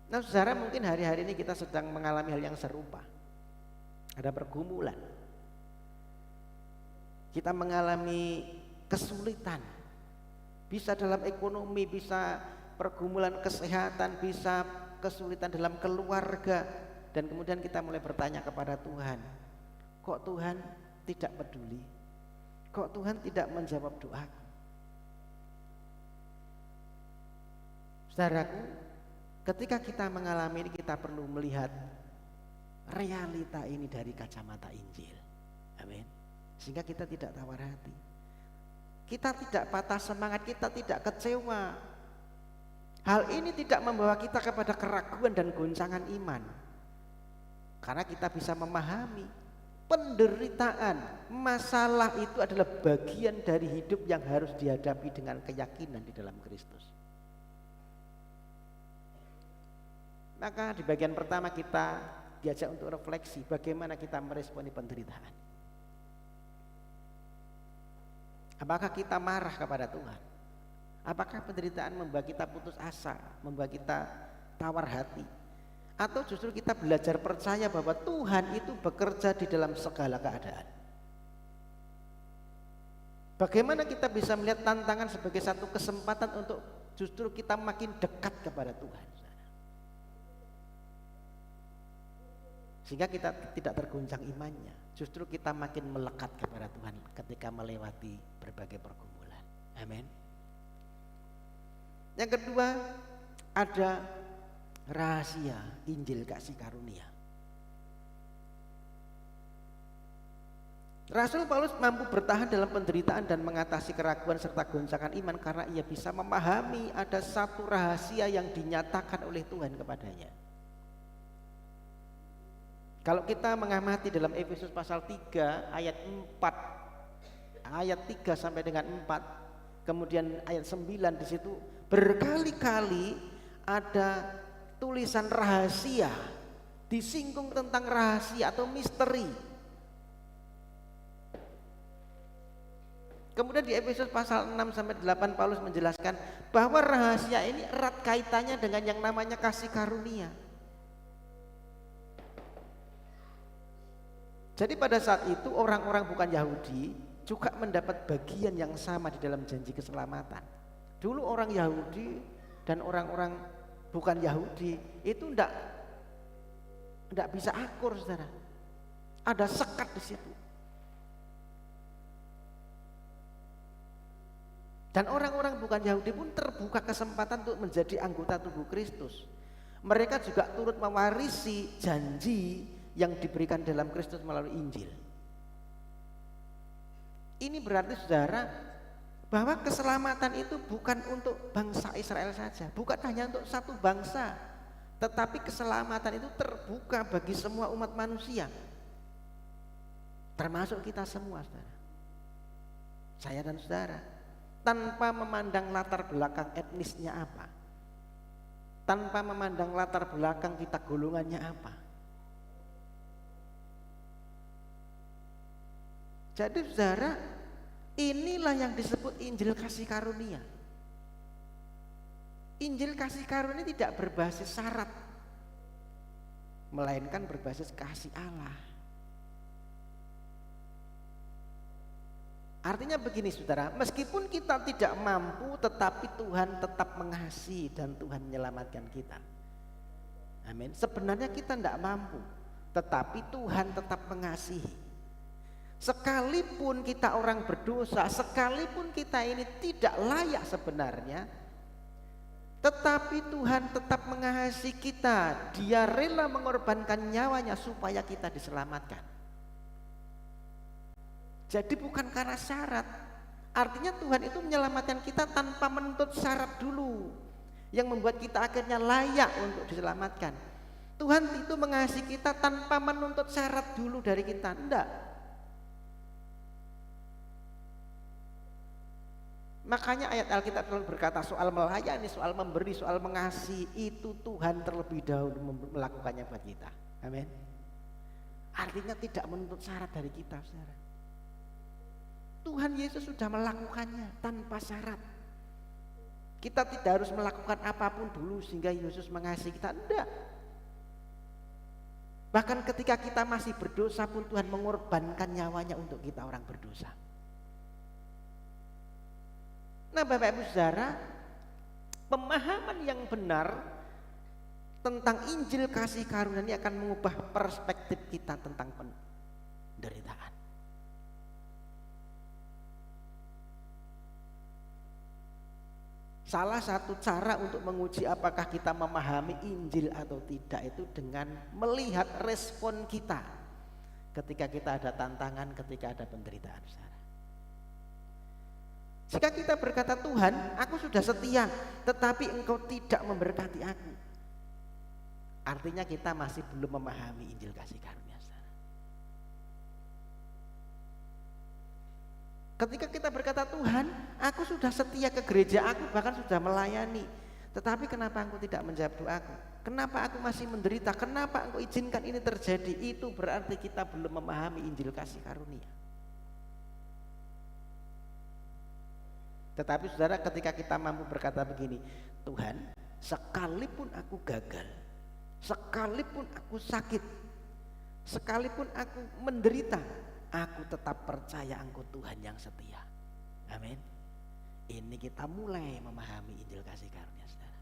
Nah saudara, mungkin hari-hari ini kita sedang mengalami hal yang serupa. Ada pergumulan. Kita mengalami kesulitan. Bisa dalam ekonomi, bisa pergumulan kesehatan, bisa kesulitan dalam keluarga. Dan kemudian kita mulai bertanya kepada Tuhan, kok Tuhan tidak peduli? Kok Tuhan tidak menjawab doaku? Saudaraku, ketika kita mengalami ini, kita perlu melihat realita ini dari kacamata Injil. Amin. Sehingga kita tidak tawar hati, kita tidak patah semangat, kita tidak kecewa. Hal ini tidak membawa kita kepada keraguan dan goncangan iman, karena kita bisa memahami penderitaan, masalah itu adalah bagian dari hidup yang harus dihadapi dengan keyakinan di dalam Kristus. Maka di bagian pertama kita diajak untuk refleksi bagaimana kita meresponi penderitaan. Apakah kita marah kepada Tuhan? Apakah penderitaan membuat kita putus asa, membuat kita tawar hati? Atau justru kita belajar percaya bahwa Tuhan itu bekerja di dalam segala keadaan? Bagaimana kita bisa melihat tantangan sebagai satu kesempatan untuk justru kita makin dekat kepada Tuhan, sehingga kita tidak tergoncang imannya, justru kita makin melekat kepada Tuhan ketika melewati berbagai pergumulan. Amin. Yang kedua, ada rahasia Injil kasih karunia. Rasul Paulus mampu bertahan dalam penderitaan dan mengatasi keraguan serta goncangan iman karena ia bisa memahami ada satu rahasia yang dinyatakan oleh Tuhan kepadanya. Kalau kita mengamati dalam Efesus pasal 3 ayat 3 sampai dengan 4, kemudian ayat 9, di situ berkali-kali ada tulisan rahasia, disinggung tentang rahasia atau misteri. Kemudian di Efesus pasal 6 sampai 8 Paulus menjelaskan bahwa rahasia ini erat kaitannya dengan yang namanya kasih karunia. Jadi pada saat itu orang-orang bukan Yahudi juga mendapat bagian yang sama di dalam janji keselamatan. Dulu orang Yahudi dan orang-orang bukan Yahudi itu enggak bisa akur, saudara. Ada sekat di situ. Dan orang-orang bukan Yahudi pun terbuka kesempatan untuk menjadi anggota tubuh Kristus. Mereka juga turut mewarisi janji yang diberikan dalam Kristus melalui Injil. Ini berarti saudara bahwa keselamatan itu bukan untuk bangsa Israel saja, bukan hanya untuk satu bangsa, tetapi keselamatan itu terbuka bagi semua umat manusia, termasuk kita semua, saudara. Saya dan saudara, tanpa memandang latar belakang etnisnya apa, tanpa memandang latar belakang kita golongannya apa. Jadi saudara, inilah yang disebut Injil kasih karunia. Injil kasih karunia tidak berbasis syarat, melainkan berbasis kasih Allah. Artinya begini saudara, meskipun kita tidak mampu, tetapi Tuhan tetap mengasihi dan Tuhan menyelamatkan kita. Amin. Sebenarnya kita tidak mampu, tetapi Tuhan tetap mengasihi. Sekalipun kita orang berdosa, sekalipun kita ini tidak layak sebenarnya, tetapi Tuhan tetap mengasihi kita. Dia rela mengorbankan nyawanya supaya kita diselamatkan. Jadi bukan karena syarat. Artinya Tuhan itu menyelamatkan kita tanpa menuntut syarat dulu, yang membuat kita akhirnya layak untuk diselamatkan. Tuhan itu mengasihi kita tanpa menuntut syarat dulu dari kita. Enggak. Makanya ayat Alkitab selalu berkata soal melayani, soal memberi, soal mengasihi, itu Tuhan terlebih dahulu melakukannya buat kita. Amin. Artinya tidak menuntut syarat dari kita, saudara. Tuhan Yesus sudah melakukannya tanpa syarat. Kita tidak harus melakukan apapun dulu sehingga Yesus mengasihi kita, enggak. Bahkan ketika kita masih berdosa pun Tuhan mengorbankan nyawanya untuk kita orang berdosa. Nah Bapak Ibu Saudara, pemahaman yang benar tentang Injil kasih karunia ini akan mengubah perspektif kita tentang penderitaan. Salah satu cara untuk menguji apakah kita memahami Injil atau tidak itu dengan melihat respon kita ketika kita ada tantangan, ketika ada penderitaan, saudara. Jika kita berkata, Tuhan, aku sudah setia, tetapi Engkau tidak memberkati aku, artinya kita masih belum memahami Injil kasih karunia, saudara. Ketika kita berkata, Tuhan, aku sudah setia ke gereja, aku bahkan sudah melayani, tetapi kenapa Engkau tidak menjawab doaku? Kenapa aku masih menderita? Kenapa Engkau izinkan ini terjadi? Itu berarti kita belum memahami Injil kasih karunia. Tetapi saudara, ketika kita mampu berkata begini, Tuhan, sekalipun aku gagal, sekalipun aku sakit, sekalipun aku menderita, aku tetap percaya Engkau Tuhan yang setia. Amin. Ini kita mulai memahami Injil kasih karunia, saudara.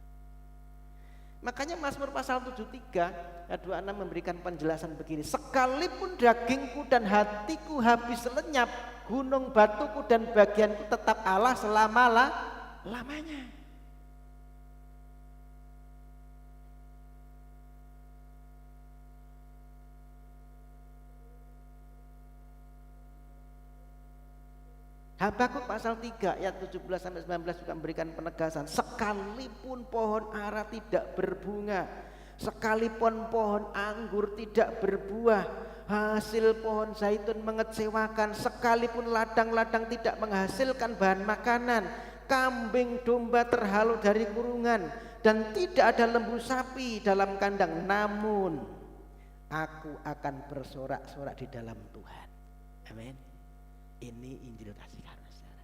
Makanya Mazmur pasal 73 ayat 26 memberikan penjelasan begini, sekalipun dagingku dan hatiku habis lenyap, gunung batuku dan bagianku tetap Allah selama-lamanya. Habakuk pasal 3 ayat 17 sampai 19 juga memberikan penegasan, sekalipun pohon ara tidak berbunga, sekalipun pohon anggur tidak berbuah, hasil pohon zaitun mengecewakan, sekalipun ladang-ladang tidak menghasilkan bahan makanan, kambing domba terhalau dari kurungan, dan tidak ada lembu sapi dalam kandang, namun aku akan bersorak-sorak di dalam Tuhan. Amin. Ini Injil kasih karunia, saudara.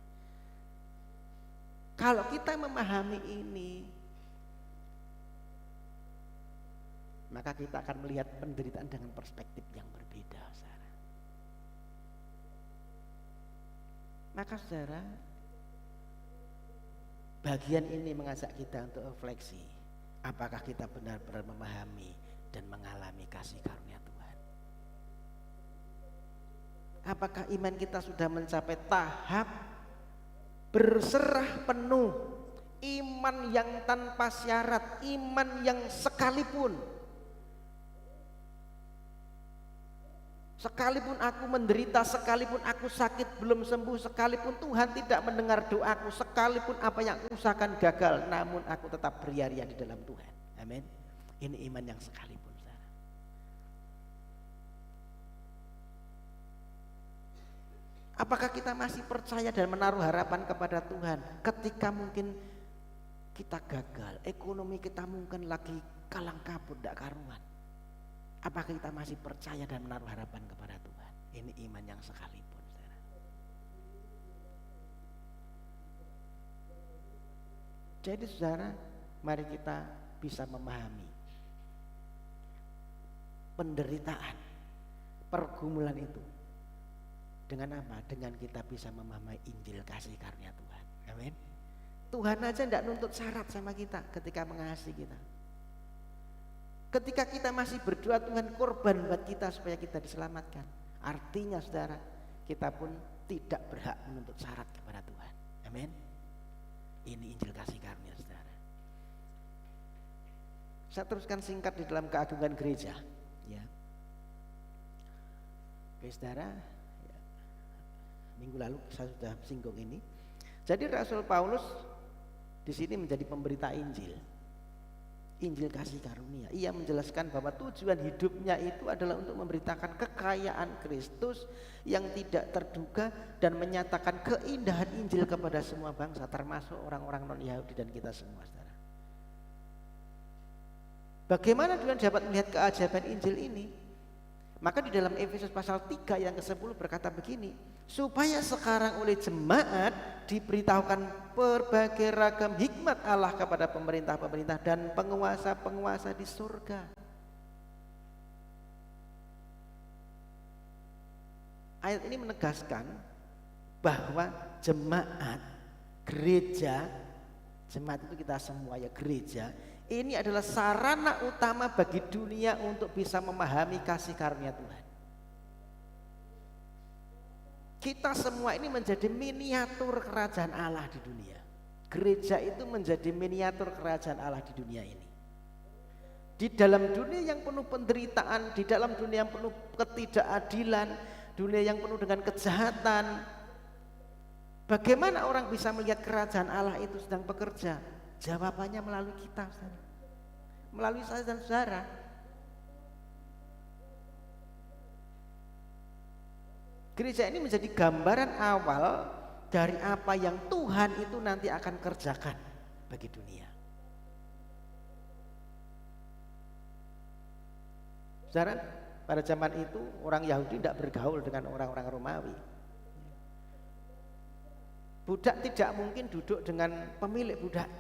Kalau kita memahami ini, maka kita akan melihat penderitaan dengan perspektif yang berbeda, saudara. Maka saudara, bagian ini mengajak kita untuk refleksi. Apakah kita benar-benar memahami dan mengalami kasih karunia Tuhan? Apakah iman kita sudah mencapai tahap berserah penuh, iman yang tanpa syarat, iman yang sekalipun aku menderita, sekalipun aku sakit belum sembuh, sekalipun Tuhan tidak mendengar doaku, sekalipun apa yang aku usahakan gagal, namun aku tetap beria-ria di dalam Tuhan. Amin. Ini iman yang sekalipun, saudara. Apakah kita masih percaya dan menaruh harapan kepada Tuhan ketika mungkin kita gagal, ekonomi kita mungkin lagi kalang kabut, tidak karuan? Apakah kita masih percaya dan menaruh harapan kepada Tuhan? Ini iman yang sekalipun, saudara. Jadi saudara, mari kita bisa memahami penderitaan, pergumulan itu. Dengan apa? Dengan kita bisa memahami Injil kasih karunia Tuhan. Amin. Tuhan aja tidak nuntut syarat sama kita ketika mengasihi kita. Ketika kita masih berdoa, Tuhan korban buat kita supaya kita diselamatkan. Artinya saudara, kita pun tidak berhak menuntut syarat kepada Tuhan. Amin. Ini Injil kasih karunia, saudara. Saya teruskan singkat di dalam keagungan gereja, ya. Oke saudara, ya. Minggu lalu saya sudah singgung ini. Jadi Rasul Paulus di sini menjadi pemberita Injil. Injil kasih karunia. Ia menjelaskan bahwa tujuan hidupnya itu adalah untuk memberitakan kekayaan Kristus yang tidak terduga dan menyatakan keindahan Injil kepada semua bangsa, termasuk orang-orang non-Yahudi dan kita semua, saudara. Bagaimana Tuhan dapat melihat keajaiban Injil ini? Maka di dalam Efesus pasal 3 yang ke-10 berkata begini, supaya sekarang oleh jemaat diberitahukan berbagai ragam hikmat Allah kepada pemerintah-pemerintah dan penguasa-penguasa di surga. Ayat ini menegaskan bahwa jemaat, gereja, jemaat itu kita semua ya, gereja, ini adalah sarana utama bagi dunia untuk bisa memahami kasih karunia Tuhan. Kita semua ini menjadi miniatur kerajaan Allah di dunia. Gereja itu menjadi miniatur kerajaan Allah di dunia ini. Di dalam dunia yang penuh penderitaan, di dalam dunia yang penuh ketidakadilan, dunia yang penuh dengan kejahatan, bagaimana orang bisa melihat kerajaan Allah itu sedang bekerja? Jawabannya melalui kita, saudara. Melalui saya dan saudara. Gereja ini menjadi gambaran awal dari apa yang Tuhan itu nanti akan kerjakan bagi dunia. Saudara, pada zaman itu orang Yahudi tidak bergaul dengan orang-orang Romawi. Budak tidak mungkin duduk dengan pemilik budak.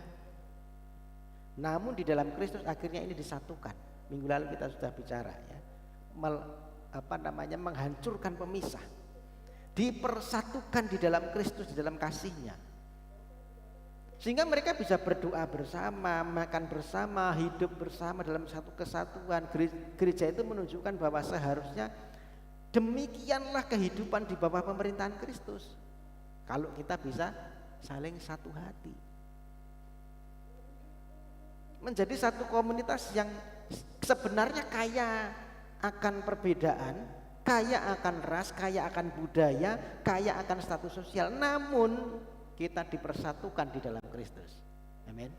Namun di dalam Kristus akhirnya ini disatukan. Minggu lalu kita sudah bicara ya. Menghancurkan pemisah. Dipersatukan di dalam Kristus, di dalam kasih-Nya. Sehingga mereka bisa berdoa bersama, makan bersama, hidup bersama dalam satu kesatuan. Gereja itu menunjukkan bahwa seharusnya demikianlah kehidupan di bawah pemerintahan Kristus. Kalau kita bisa saling satu hati. Menjadi satu komunitas yang sebenarnya kaya akan perbedaan, kaya akan ras, kaya akan budaya, kaya akan status sosial, namun kita dipersatukan di dalam Kristus. Amin.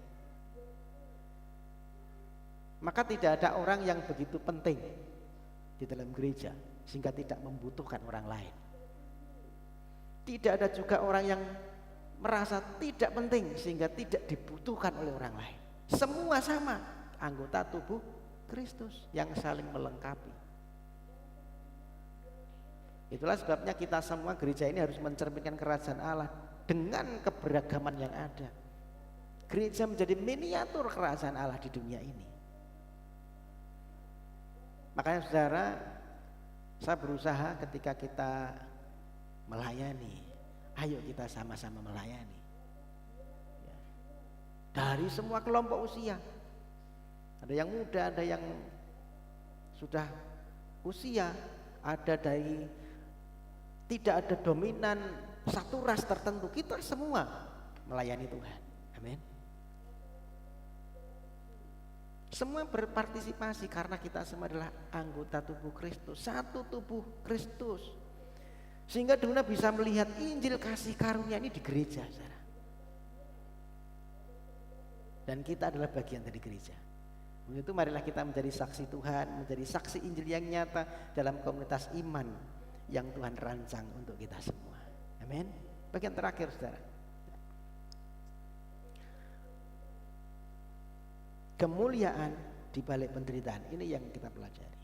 Maka tidak ada orang yang begitu penting di dalam gereja sehingga tidak membutuhkan orang lain. Tidak ada juga orang yang merasa tidak penting sehingga tidak dibutuhkan oleh orang lain. Semua sama, anggota tubuh Kristus yang saling melengkapi. Itulah sebabnya kita semua gereja ini harus mencerminkan kerajaan Allah dengan keberagaman yang ada. Gereja menjadi miniatur kerajaan Allah di dunia ini. Makanya saudara, saya berusaha ketika kita melayani, ayo kita sama-sama melayani. Ya. Dari semua kelompok usia, ada yang muda, ada yang sudah usia, ada dari tidak ada dominan satu ras tertentu, kita semua melayani Tuhan. Amin. Semua berpartisipasi karena kita semua adalah anggota tubuh Kristus, satu tubuh Kristus. Sehingga dunia bisa melihat Injil kasih karunia ini di gereja, saudara. Dan kita adalah bagian dari gereja. Untuk itu marilah kita menjadi saksi Tuhan, menjadi saksi Injil yang nyata dalam komunitas iman yang Tuhan rancang untuk kita semua. Amin. Bagian terakhir, saudara. Kemuliaan di balik penderitaan, ini yang kita pelajari.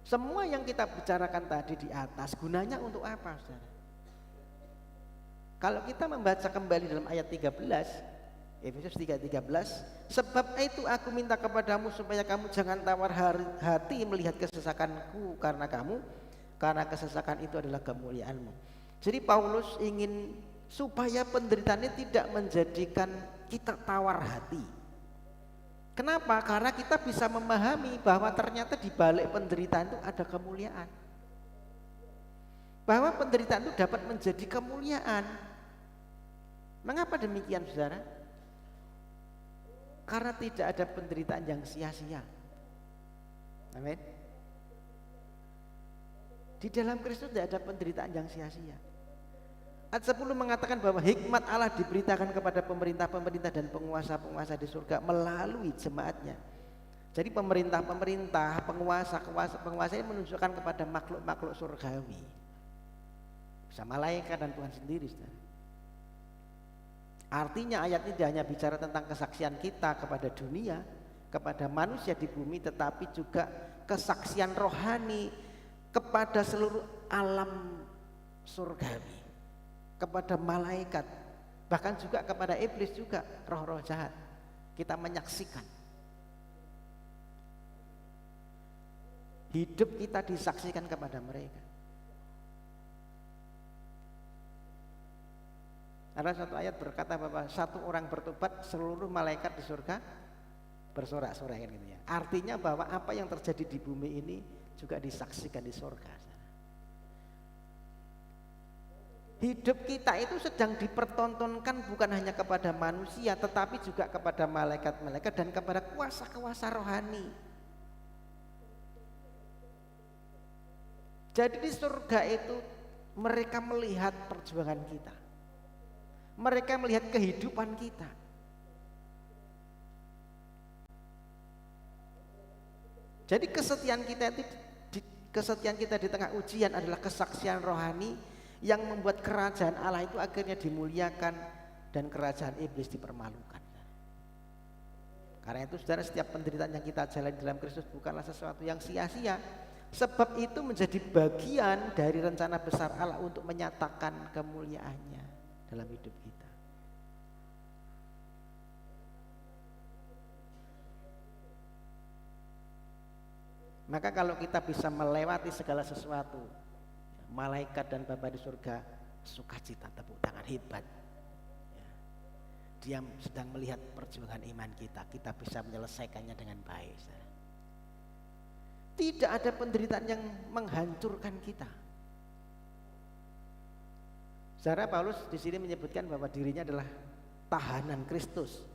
Semua yang kita bicarakan tadi di atas, gunanya untuk apa, saudara? Kalau kita membaca kembali dalam ayat 13, Efesus 3:13, sebab itu aku minta kepadamu supaya kamu jangan tawar hati melihat kesesakanku karena kesesakan itu adalah kemuliaanmu. Jadi Paulus ingin supaya penderitaan ini tidak menjadikan kita tawar hati. Kenapa? Karena kita bisa memahami bahwa ternyata di balik penderitaan itu ada kemuliaan. Bahwa penderitaan itu dapat menjadi kemuliaan. Mengapa demikian, saudara? Karena tidak ada penderitaan yang sia-sia. Amin. Di dalam Kristus tidak ada penderitaan yang sia-sia. Ayat 10 mengatakan bahwa hikmat Allah diberitakan kepada pemerintah-pemerintah dan penguasa-penguasa di surga melalui jemaatnya. Jadi pemerintah-pemerintah, penguasa ini menunjukkan kepada makhluk-makhluk surgawi. Bisa malaikat dan Tuhan sendiri, saudara. Artinya ayat ini tidak hanya bicara tentang kesaksian kita kepada dunia, kepada manusia di bumi, tetapi juga kesaksian rohani kepada seluruh alam surgawi, kepada malaikat, bahkan juga kepada iblis juga, roh-roh jahat. Kita menyaksikan. Hidup kita disaksikan kepada mereka. Ada satu ayat berkata bahwa satu orang bertobat, seluruh malaikat di surga bersorak-sorai, gitu ya. Artinya bahwa apa yang terjadi di bumi ini juga disaksikan di surga. Hidup kita itu sedang dipertontonkan bukan hanya kepada manusia, tetapi juga kepada malaikat-malaikat dan kepada kuasa-kuasa rohani. Jadi di surga itu mereka melihat perjuangan kita, mereka melihat kehidupan kita. Jadi kesetiaan kita di tengah ujian adalah kesaksian rohani yang membuat kerajaan Allah itu akhirnya dimuliakan dan kerajaan iblis dipermalukan. Karena itu saudara, setiap penderitaan yang kita jalani dalam Kristus bukanlah sesuatu yang sia-sia, sebab itu menjadi bagian dari rencana besar Allah untuk menyatakan kemuliaannya dalam hidup kita. Maka kalau kita bisa melewati segala sesuatu, malaikat dan Bapa di surga sukacita, tepuk tangan, hebat. Ya. Dia sedang melihat perjuangan iman kita bisa menyelesaikannya dengan baik. Tidak ada penderitaan yang menghancurkan kita. Saudara, Paulus di sini menyebutkan bahwa dirinya adalah tahanan Kristus,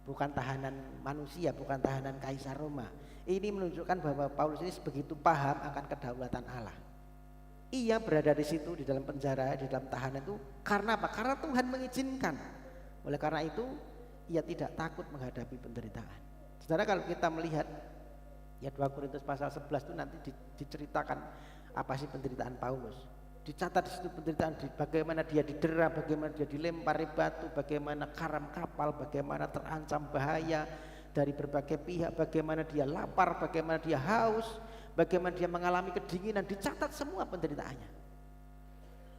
bukan tahanan manusia, bukan tahanan Kaisar Roma. Ini menunjukkan bahwa Paulus ini begitu paham akan kedaulatan Allah. Ia berada di situ, di dalam penjara, di dalam tahanan itu karena apa? Karena Tuhan mengizinkan. Oleh karena itu ia tidak takut menghadapi penderitaan. Saudara, kalau kita melihat ya 2 Korintus pasal 11 itu nanti diceritakan apa sih penderitaan Paulus. Dicatat di situ penderitaan, bagaimana dia didera, bagaimana dia dilempari batu, bagaimana karam kapal, bagaimana terancam bahaya dari berbagai pihak, bagaimana dia lapar, bagaimana dia haus, bagaimana dia mengalami kedinginan, dicatat semua penderitaannya.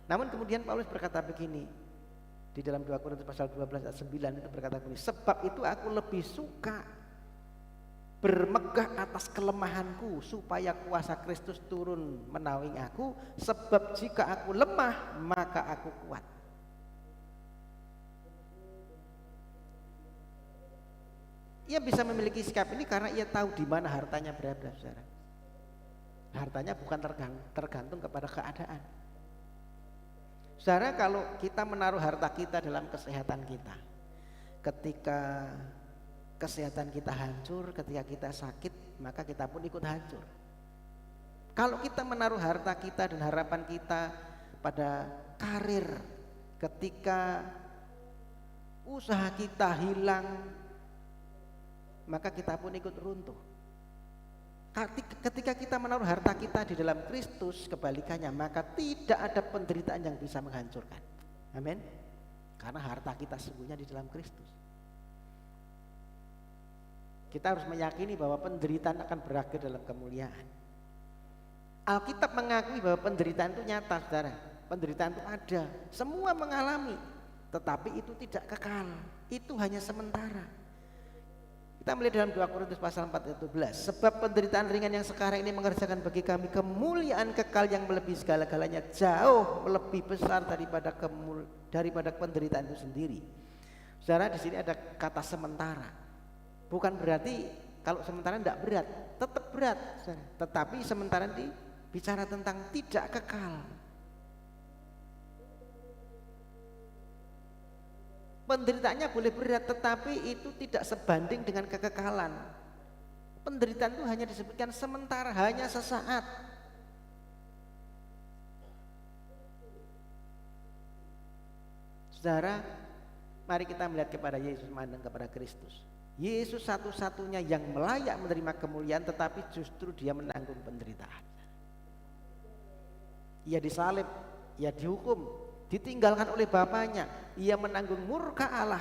Namun kemudian Paulus berkata begini, di dalam 2 Korintus pasal 12 ayat 9 itu berkata begini, sebab itu aku lebih suka bermegah atas kelemahanku supaya kuasa Kristus turun menaungi aku, sebab jika aku lemah maka aku kuat. Ia bisa memiliki sikap ini karena ia tahu di mana hartanya berada, saudara. Hartanya bukan tergantung kepada keadaan. Saudara, kalau kita menaruh harta kita dalam kesehatan kita, ketika kesehatan kita hancur, ketika kita sakit, maka kita pun ikut hancur. Kalau kita menaruh harta kita dan harapan kita pada karir, ketika usaha kita hilang, maka kita pun ikut runtuh. Ketika kita menaruh harta kita di dalam Kristus, kebalikannya, maka tidak ada penderitaan yang bisa menghancurkan. Amin. Karena harta kita sesungguhnya di dalam Kristus. Kita harus meyakini bahwa penderitaan akan berakhir dalam kemuliaan. Alkitab mengakui bahwa penderitaan itu nyata, saudara. Penderitaan itu ada, semua mengalami, tetapi itu tidak kekal, itu hanya sementara. Kita melihat dalam 2 Korintus pasal 4 ayat 12, sebab penderitaan ringan yang sekarang ini mengerjakan bagi kami kemuliaan kekal yang melebihi segala-galanya, jauh lebih besar daripada penderitaan itu sendiri. Saudara, di sini ada kata sementara. Bukan berarti kalau sementara tidak berat, tetap berat, saudara. Tetapi sementara ini bicara tentang tidak kekal. Penderitaannya boleh berat, tetapi itu tidak sebanding dengan kekekalan. Penderitaan itu hanya disebutkan sementara, hanya sesaat. Saudara, mari kita melihat kepada Yesus, memandang kepada Kristus. Yesus satu-satunya yang layak menerima kemuliaan, tetapi justru dia menanggung penderitaan. Ia disalib, ia dihukum, ditinggalkan oleh Bapaknya, ia menanggung murka Allah.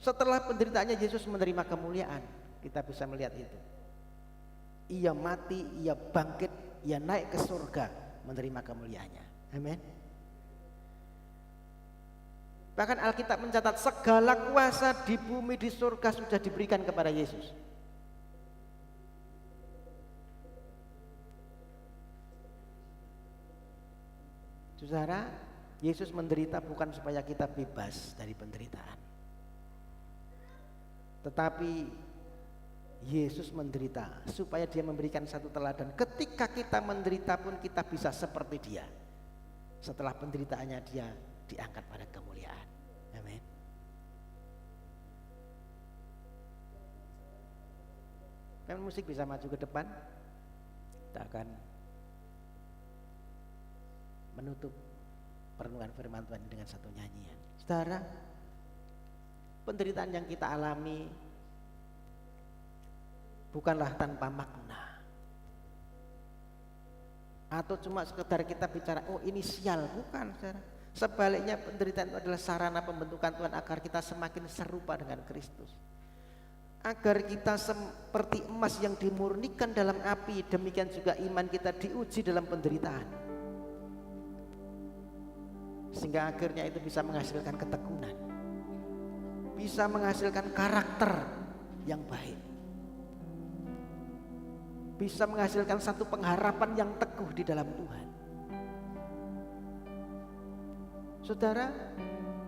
Setelah penderitaannya Yesus menerima kemuliaan, kita bisa melihat itu. Ia mati, ia bangkit, ia naik ke surga menerima kemuliaannya. Amin. Bahkan Alkitab mencatat segala kuasa di bumi di surga sudah diberikan kepada Yesus. Saudara, Yesus menderita bukan supaya kita bebas dari penderitaan, tetapi Yesus menderita supaya dia memberikan satu teladan. Ketika kita menderita pun kita bisa seperti dia. Setelah penderitaannya dia diangkat pada kemuliaan. Amin. Band musik bisa maju ke depan. Kita akan menutup perenungan firman Tuhan dengan satu nyanyian. Saudara, penderitaan yang kita alami bukanlah tanpa makna, atau cuma sekedar kita bicara, oh ini sial, bukan, saudara. Sebaliknya penderitaan itu adalah sarana pembentukan Tuhan agar kita semakin serupa dengan Kristus, agar kita seperti emas yang dimurnikan dalam api. Demikian juga iman kita diuji dalam penderitaan, sehingga akhirnya itu bisa menghasilkan ketekunan, bisa menghasilkan karakter yang baik, bisa menghasilkan satu pengharapan yang teguh di dalam Tuhan. Saudara,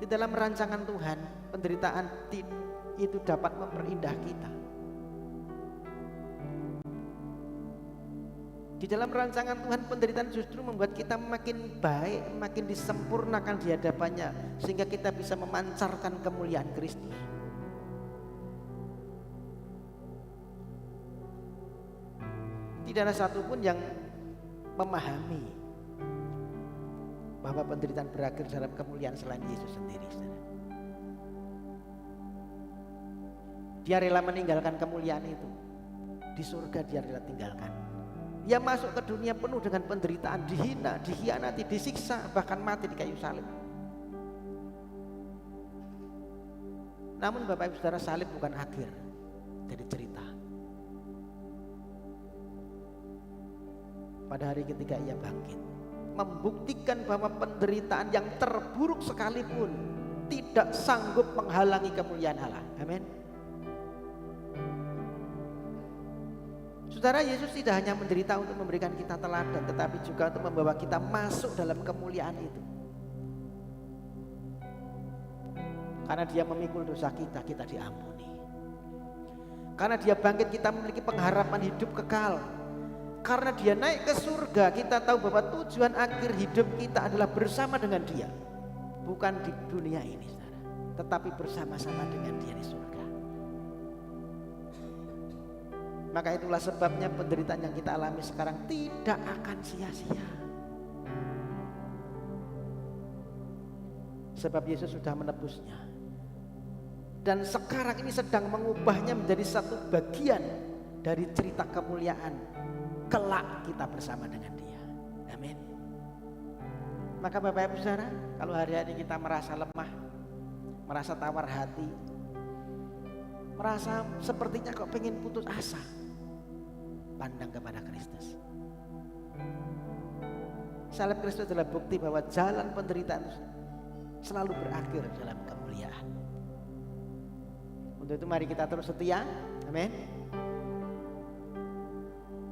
di dalam rancangan Tuhan, penderitaan itu dapat memperindah kita. Di dalam rancangan Tuhan, penderitaan justru membuat kita makin baik, makin disempurnakan di hadapannya, sehingga kita bisa memancarkan kemuliaan Kristus. Tidak ada satupun yang memahami bahwa penderitaan berakhir dalam kemuliaan selain Yesus sendiri. Dia rela meninggalkan kemuliaan itu. Di surga dia rela tinggalkan. Dia masuk ke dunia penuh dengan penderitaan, dihina, dikhianati, disiksa, bahkan mati di kayu salib. Namun Bapak Ibu Saudara, salib bukan akhir dari cerita. Pada hari ketiga ia bangkit. membuktikan bahwa penderitaan yang terburuk sekalipun tidak sanggup menghalangi kemuliaan Allah. Amin. Saudara, Yesus tidak hanya menderita untuk memberikan kita teladan, tetapi juga untuk membawa kita masuk dalam kemuliaan itu. Karena dia memikul dosa kita, kita diampuni. Karena dia bangkit, kita memiliki pengharapan hidup kekal. Karena dia naik ke surga, kita tahu bahwa tujuan akhir hidup kita adalah bersama dengan dia. Bukan di dunia ini, saudara, tetapi bersama-sama dengan dia di surga. Maka itulah sebabnya penderitaan yang kita alami sekarang tidak akan sia-sia. Sebab Yesus sudah menebusnya. Dan sekarang ini sedang mengubahnya menjadi satu bagian dari cerita kemuliaan kelak kita bersama dengan dia. Amin. Maka Bapak Ibu Saudara, kalau hari-hari kita merasa lemah, merasa tawar hati, merasa sepertinya kok pengen putus asa, pandang kepada Kristus. Salib Kristus adalah bukti bahwa jalan penderitaan selalu berakhir dalam kemuliaan. Untuk itu mari kita terus setia. Amin.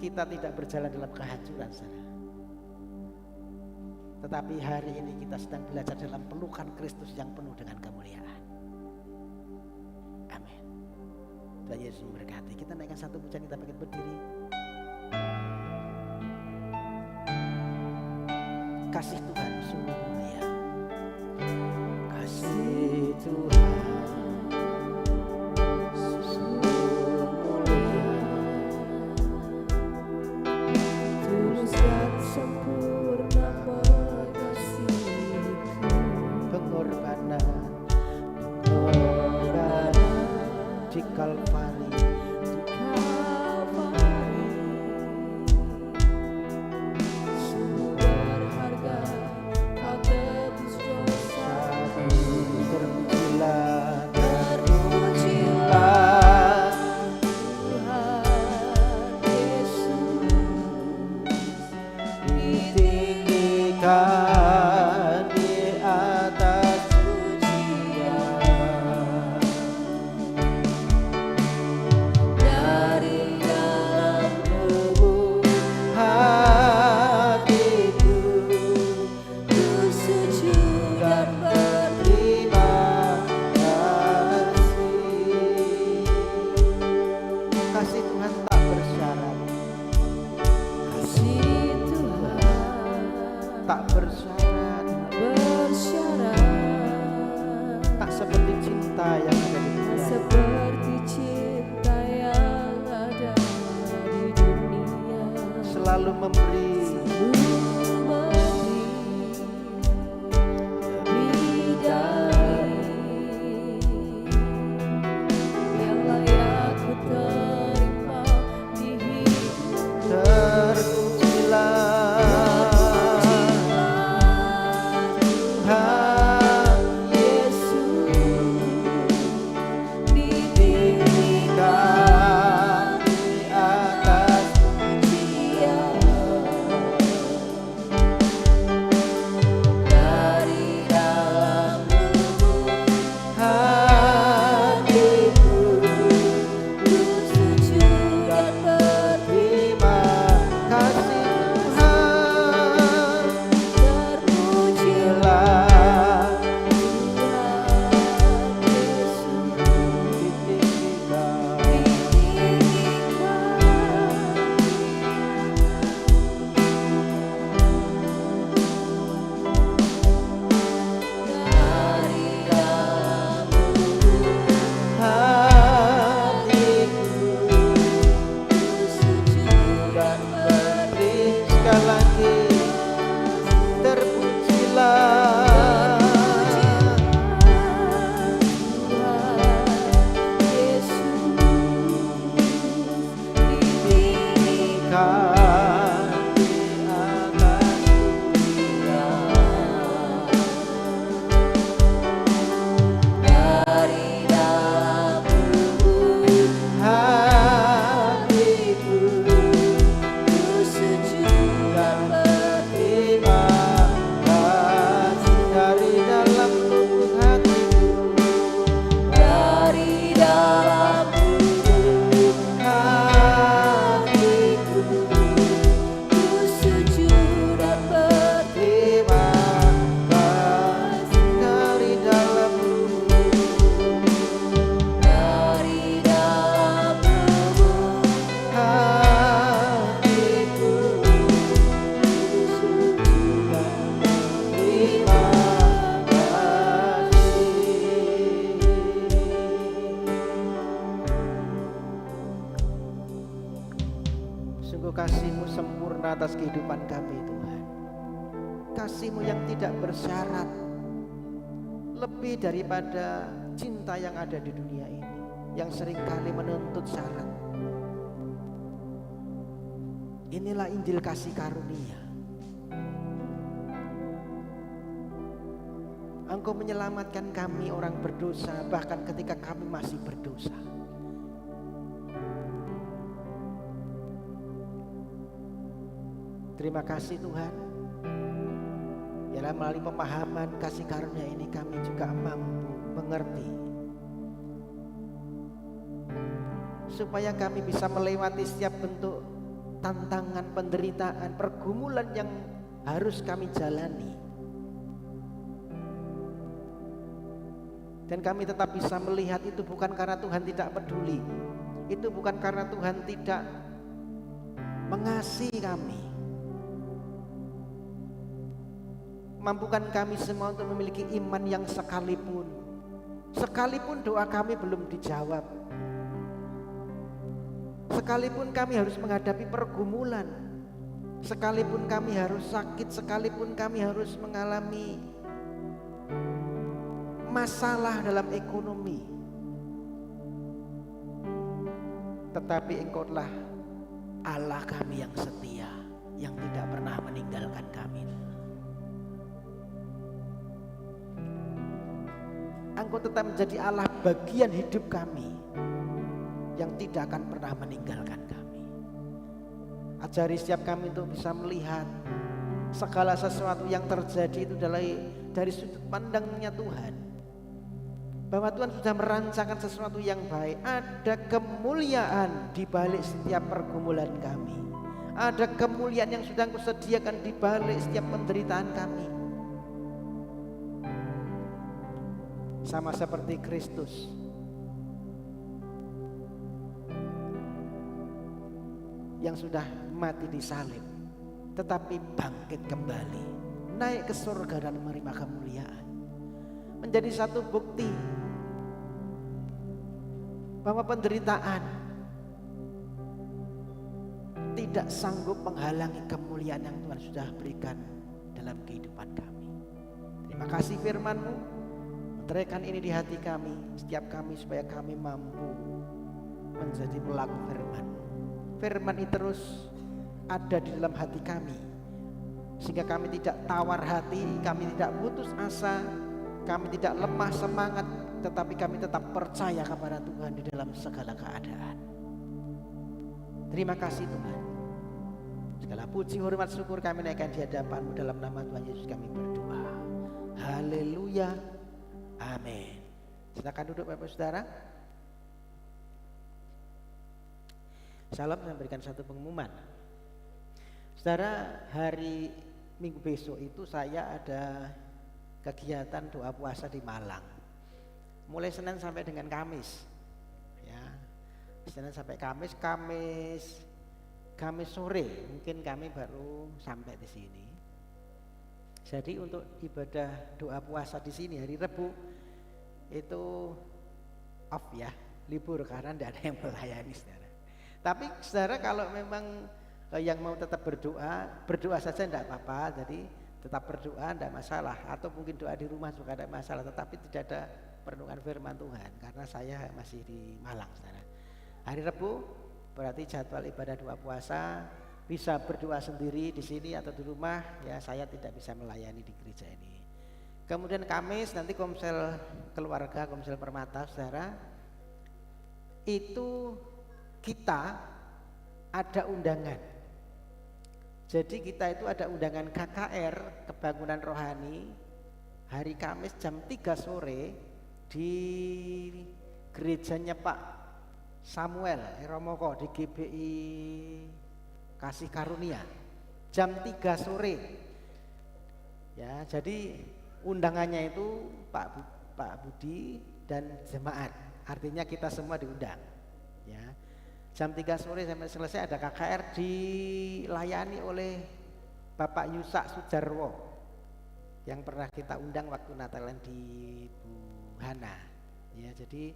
Kita tidak berjalan dalam kehancuran, saudara. Tetapi hari ini kita sedang belajar dalam pelukan Kristus yang penuh dengan kemuliaan. Amin. Tuhan Yesus memberkati. Kita naikkan satu pujian, kita bangkit berdiri. Kasih Tuhan sungguh mulia. Kasih Tuhan sungguh mulia, tulus dan sempurna mengasihiku. Pengorbanan di Kalvari, sungguh berharga, kau tebus dosaku. Terpujilah Tuhan Yesus, ditinggikan di atas pujian. Dari dalam lubuk hatiku, ku sujud dan berterima kasih. Kasih Tuhan tak bersyarat. Kasih Tuhan tak bersyarat, tak seperti cinta yang ada di dunia. Seperti cinta yang ada di dunia, Selalu memberi lebih dari yang layak ku terima di hidup. terpujilah Tuhan Yesus, atas kehidupan kami Tuhan. Kasih-Mu yang tidak bersyarat, lebih daripada cinta yang ada di dunia ini, yang seringkali menuntut syarat. Inilah Injil kasih karunia. Engkau menyelamatkan kami orang berdosa, bahkan ketika kami masih berdosa. Terima kasih Tuhan. Biarlah melalui pemahaman kasih karunia ini kami juga mampu mengerti, supaya kami bisa melewati setiap bentuk tantangan, penderitaan, pergumulan yang harus kami jalani. Dan kami tetap bisa melihat itu bukan karena Tuhan tidak peduli, itu bukan karena Tuhan tidak mengasihi kami. Mampukan kami semua untuk memiliki iman yang sekalipun doa kami belum dijawab, sekalipun kami harus menghadapi pergumulan, sekalipun kami harus sakit, sekalipun kami harus mengalami masalah dalam ekonomi, tetapi Engkau adalah Allah kami yang setia, yang tidak pernah meninggalkan kami. Engkau tetap menjadi Allah bagian hidup kami, yang tidak akan pernah meninggalkan kami. Ajari setiap kami untuk bisa melihat segala sesuatu yang terjadi itu dari sudut pandangnya Tuhan, bahwa Tuhan sudah merancangkan sesuatu yang baik. Ada kemuliaan di balik setiap pergumulan kami, ada kemuliaan yang sudah Engkau sediakan di balik setiap penderitaan kami. Sama seperti Kristus yang sudah mati di salib, tetapi bangkit kembali, naik ke surga dan menerima kemuliaan, menjadi satu bukti bahwa penderitaan tidak sanggup menghalangi kemuliaan yang Tuhan sudah berikan dalam kehidupan kami. Terima kasih firman-Mu, teraikan ini di hati kami, setiap kami, supaya kami mampu menjadi pelaku firman. Firman ini terus ada di dalam hati kami, sehingga kami tidak tawar hati, kami tidak putus asa, kami tidak lemah semangat, tetapi kami tetap percaya kepada Tuhan di dalam segala keadaan. Terima kasih Tuhan. Segala puji, hormat, syukur kami naikkan di hadapan-Mu, dalam nama Tuhan Yesus kami berdoa. Haleluya. Amin. Silakan duduk Bapak Saudara. Salam, saya berikan satu pengumuman. Saudara, hari Minggu besok itu saya ada kegiatan doa puasa di Malang. Mulai Senin sampai dengan Kamis. Ya. Senin sampai Kamis sore mungkin kami baru sampai di sini. Jadi untuk ibadah doa puasa di sini hari Rabu itu off ya, libur karena tidak ada yang melayani saudara. Tapi saudara kalau memang yang mau tetap berdoa saja tidak apa-apa. Jadi tetap berdoa tidak masalah, atau mungkin doa di rumah juga tidak masalah, tetapi tidak ada perenungan firman Tuhan karena saya masih di Malang saudara. Hari Rabu berarti jadwal ibadah doa puasa. Bisa berdoa sendiri di sini atau di rumah, ya saya tidak bisa melayani di gereja ini. Kemudian Kamis nanti komsel keluarga, komsel Permata saudara, itu kita ada undangan. Jadi kita itu ada undangan KKR, Kebangunan Rohani, hari Kamis jam 3 sore di gerejanya Pak Samuel Romoko di GBI Kasih Karunia jam 3 sore. Ya, jadi undangannya itu Pak Budi dan jemaat. Artinya kita semua diundang. Ya. Jam 3 sore sampai selesai ada KKR dilayani oleh Bapak Yusak Sujarwo yang pernah kita undang waktu Natalan di Buhana. Ya, jadi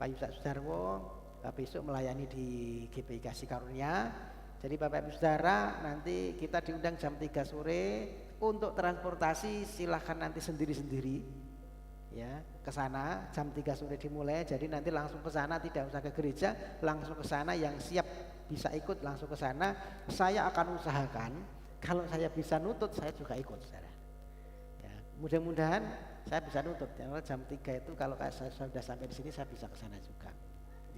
Pak Yusak Sujarwo besok melayani di GBI Kasih Karunia Jadi Bapak Ibu Saudara, nanti kita diundang jam 3 sore. Untuk transportasi silahkan nanti sendiri-sendiri ya ke sana. Jam 3 sore dimulai, jadi nanti langsung ke sana, tidak usah ke gereja, langsung ke sana. Yang siap bisa ikut langsung ke sana. Saya akan usahakan kalau saya bisa nutut, saya juga ikut, saudara. Ya, mudah-mudahan saya bisa nutut. Karena jam 3 itu kalau saya sudah sampai di sini, saya bisa ke sana juga.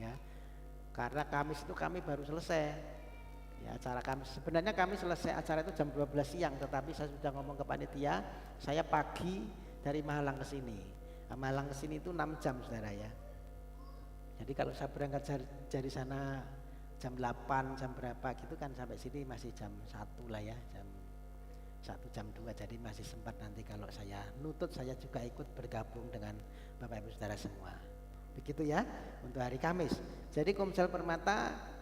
Ya, karena Kamis itu kami baru selesai. Ya, acara kami sebenarnya kami selesai acara itu jam 12 siang, tetapi saya sudah ngomong ke panitia, saya pagi dari Malang ke sini. Nah, Malang ke sini itu 6 jam, saudara ya. Jadi kalau saya berangkat dari sana jam 8, jam berapa gitu kan, sampai sini masih jam 1 lah ya, jam 1, jam 2. Jadi masih sempat nanti kalau saya nutut, saya juga ikut bergabung dengan Bapak Ibu Saudara semua. Begitu ya untuk hari Kamis. Jadi Komsel Permata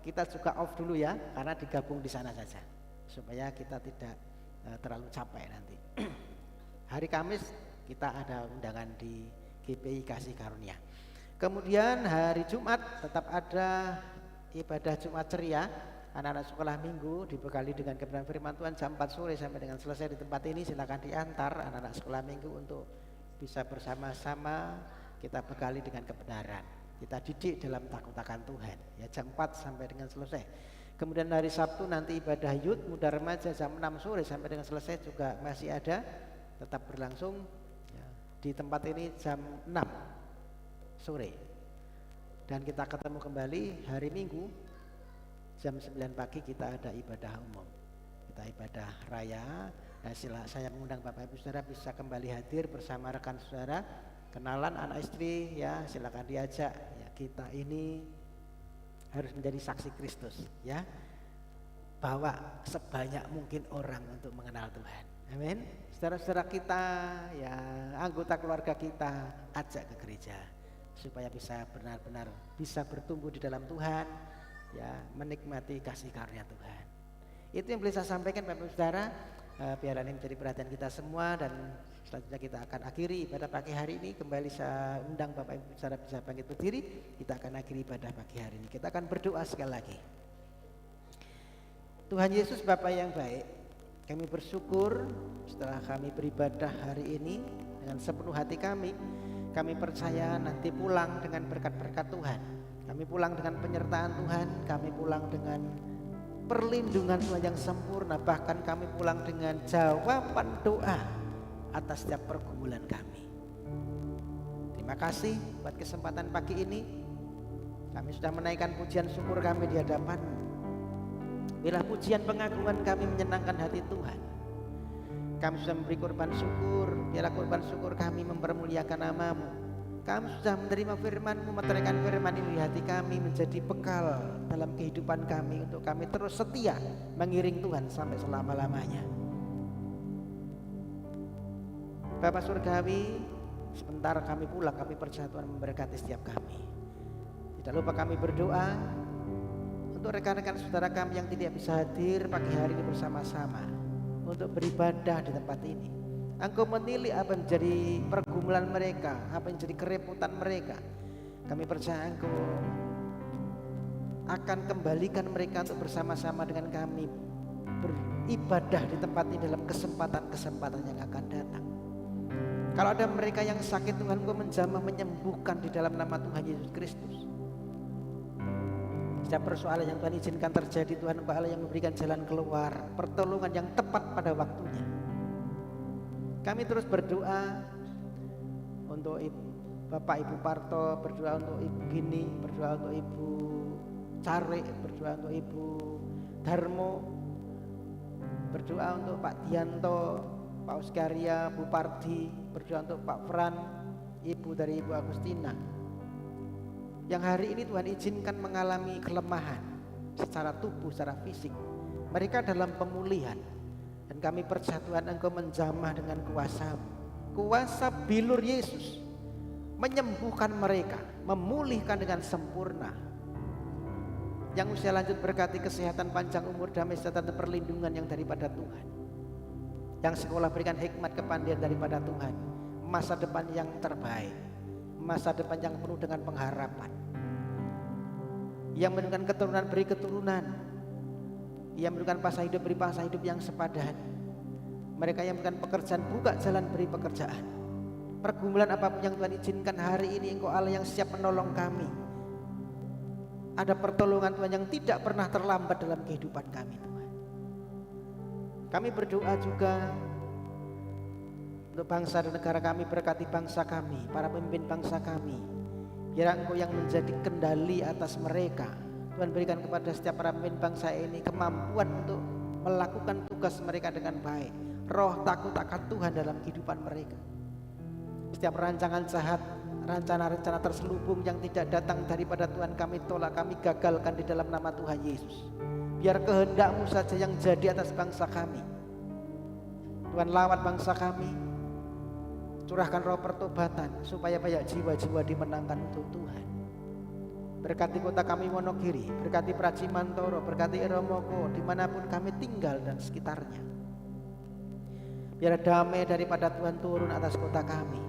kita juga off dulu ya, karena digabung di sana saja supaya kita tidak terlalu capek nanti. Hari Kamis kita ada undangan di GPI Kasih Karunia. Kemudian hari Jumat tetap ada ibadah Jumat ceria. Anak-anak sekolah minggu dibekali dengan kebenaran firman Tuhan jam 4 sore sampai dengan selesai di tempat ini. Silakan diantar anak-anak sekolah minggu untuk bisa bersama-sama kita bekali dengan kebenaran. Kita didik dalam takut akan Tuhan ya, jam 4 sampai dengan selesai. Kemudian hari Sabtu nanti ibadah Youth Muda Remaja jam 6 sore sampai dengan selesai juga masih ada, tetap berlangsung ya, di tempat ini jam 6 sore. Dan kita ketemu kembali hari Minggu jam 9 pagi, kita ada ibadah umum, kita ibadah raya. Nah, saya mengundang Bapak Ibu Saudara bisa kembali hadir bersama rekan saudara, kenalan anak istri ya, silakan diajak ya. Kita ini harus menjadi saksi Kristus ya, bawa sebanyak mungkin orang untuk mengenal Tuhan. Amin. Saudara-saudara kita ya, anggota keluarga kita ajak ke gereja supaya bisa benar-benar bisa bertumbuh di dalam Tuhan ya, menikmati kasih karunia Tuhan. Itu yang boleh saya sampaikan Bapak Ibu Saudara. Biar ini menjadi perhatian kita semua, dan selanjutnya kita akan akhiri ibadah pagi hari ini. Kembali saya undang Bapak Ibu Saudara bisa bangkit berdiri. Kita akan akhiri ibadah pagi hari ini. Kita akan berdoa sekali lagi. Tuhan Yesus Bapa yang baik, kami bersyukur setelah kami beribadah hari ini dengan sepenuh hati kami. Kami percaya nanti pulang dengan berkat-berkat Tuhan. Kami pulang dengan penyertaan Tuhan. Kami pulang dengan perlindungan Tuhan yang sempurna. Bahkan kami pulang dengan jawaban doa atas setiap pergumulan kami. Terima kasih buat kesempatan pagi ini. Kami sudah menaikkan pujian syukur kami di hadapan-Mu. Bila pujian pengagungan kami menyenangkan hati Tuhan. Kami sudah memberi korban syukur. Biarlah korban syukur kami mempermuliakan nama-Mu. Kami sudah menerima firman-Mu, meteraikan firman ini di hati kami menjadi bekal dalam kehidupan kami untuk kami terus setia mengiring Tuhan sampai selama-lamanya. Bapa Surgawi, sebentar kami pulang, kami percaya Tuhan memberkati setiap kami. Tidak lupa kami berdoa untuk rekan-rekan saudara kami yang tidak bisa hadir pagi hari ini bersama-sama untuk beribadah di tempat ini. Engkau menilai apa yang menjadi pergumulan mereka, apa yang menjadi kerepotan mereka. Kami percaya Engkau akan kembalikan mereka untuk bersama-sama dengan kami beribadah di tempat ini dalam kesempatan-kesempatan yang akan datang. Kalau ada mereka yang sakit, Tuhan Engkau menjamah menyembuhkan di dalam nama Tuhan Yesus Kristus. Setiap persoalan yang Tuhan izinkan terjadi, Tuhan Engkau Allah yang memberikan jalan keluar, pertolongan yang tepat pada waktunya. Kami terus berdoa untuk Bapak Ibu Parto, berdoa untuk Ibu Gini, berdoa untuk Ibu Carik, berdoa untuk Ibu Darmo, berdoa untuk Pak Dianto, Pak Oskaria, Bu Pardi, berdoa untuk Pak Fran, Ibu dari Ibu Agustina, yang hari ini Tuhan izinkan mengalami kelemahan secara tubuh, secara fisik. Mereka dalam pemulihan. Dan kami percaya Tuhan Engkau menjamah dengan kuasa-Mu, kuasa bilur Yesus, menyembuhkan mereka, memulihkan dengan sempurna. Yang usia lanjut berkati kesehatan, panjang umur, damai sejahtera dan perlindungan yang daripada Tuhan. Yang sekolah berikan hikmat kepandaian daripada Tuhan. Masa depan yang terbaik, masa depan yang penuh dengan pengharapan. Yang menentukan keturunan beri keturunan. Yang menentukan pasang hidup beri pasang hidup yang sepadan. Mereka yang menentukan pekerjaan buka jalan beri pekerjaan. Pergumulan apapun yang Tuhan izinkan hari ini, Engkau Allah yang siap menolong kami. Ada pertolongan Tuhan yang tidak pernah terlambat dalam kehidupan kami, Tuhan. Kami berdoa juga untuk bangsa dan negara kami, berkati bangsa kami, para pemimpin bangsa kami. Biar Engkau yang menjadi kendali atas mereka. Tuhan berikan kepada setiap para pemimpin bangsa ini kemampuan untuk melakukan tugas mereka dengan baik. Roh takut akan Tuhan dalam kehidupan mereka. Setiap rancangan jahat, rencana-rencana terselubung yang tidak datang daripada Tuhan kami tolak, kami gagalkan di dalam nama Tuhan Yesus. Biar kehendak-Mu saja yang jadi atas bangsa kami. Tuhan lawat bangsa kami, curahkan roh pertobatan supaya banyak jiwa-jiwa dimenangkan untuk Tuhan. Berkati kota kami Wonogiri, berkati Praji Mantoro, berkati Eromoko, dimanapun kami tinggal dan sekitarnya. Biar damai daripada Tuhan turun atas kota kami.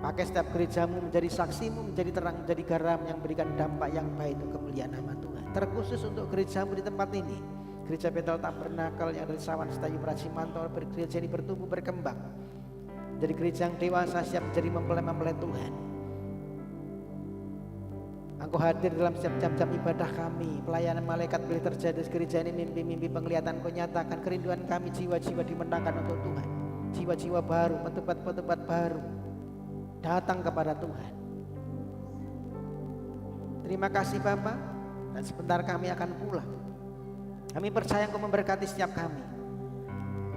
Pakai setiap gerejamu menjadi saksimu, menjadi terang, menjadi garam yang berikan dampak yang baik untuk kemuliaan nama Tuhan. Terkhusus untuk gerejamu di tempat ini, Gereja Betel Tabernakel yang dari Sawan Setayu Praji Mantoro, gereja ini bertumbuh berkembang. Jadi gereja yang dewasa siap menjadi mempelai Tuhan. Engkau hadir dalam setiap jam-jam ibadah kami. Pelayanan malaikat boleh terjadi di gereja ini. Mimpi-mimpi penglihatan Kau nyatakan. Kerinduan kami jiwa-jiwa dimenangkan untuk Tuhan. Jiwa-jiwa baru, petubat-petubat baru datang kepada Tuhan. Terima kasih Bapak. Dan sebentar kami akan pulang. Kami percaya Engkau memberkati setiap kami.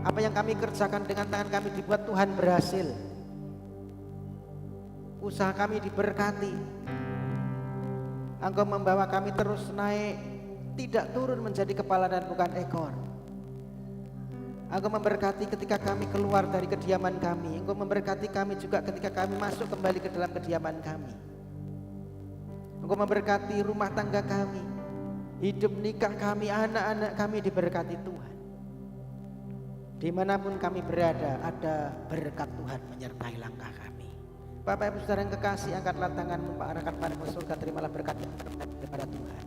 Apa yang kami kerjakan dengan tangan kami dibuat Tuhan berhasil. Usaha kami diberkati. Engkau membawa kami terus naik, tidak turun menjadi kepala dan bukan ekor. Engkau memberkati ketika kami keluar dari kediaman kami. Engkau memberkati kami juga ketika kami masuk kembali ke dalam kediaman kami. Engkau memberkati rumah tangga kami, hidup nikah kami, anak-anak kami diberkati Tuhan. Dimanapun kami berada, ada berkat Tuhan menyertai langkah kami. Bapak Ibu Saudara yang kekasih, angkatlah tanganmu, Pak, arahkan padamu surga, terimalah berkat daripada Tuhan.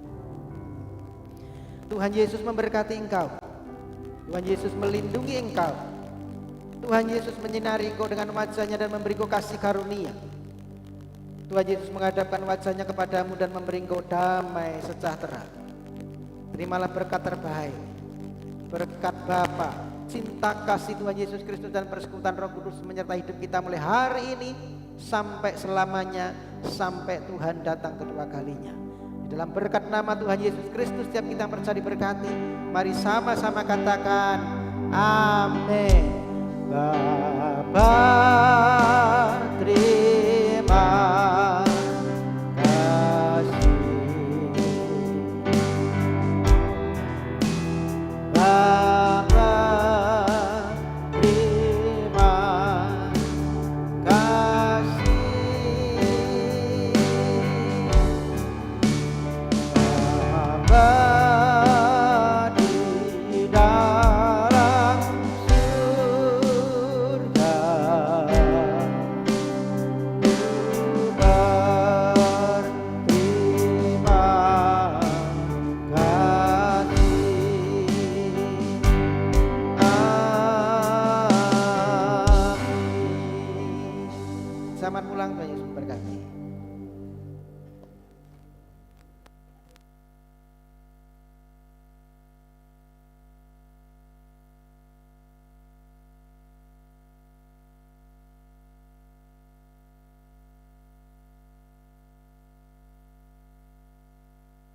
Tuhan Yesus memberkati engkau. Tuhan Yesus melindungi engkau. Tuhan Yesus menyinari engkau dengan wajahnya dan memberi engkau kasih karunia. Tuhan Yesus menghadapkan wajahnya kepadamu dan memberi engkau damai sejahtera. Terimalah berkat terbaik, berkat Bapa, cinta kasih Tuhan Yesus Kristus dan persekutuan Roh Kudus menyertai hidup kita mulai hari ini sampai selamanya, sampai Tuhan datang kedua kalinya. Di dalam berkat nama Tuhan Yesus Kristus setiap kita yang percaya diberkati. Mari sama-sama katakan amin. Bapa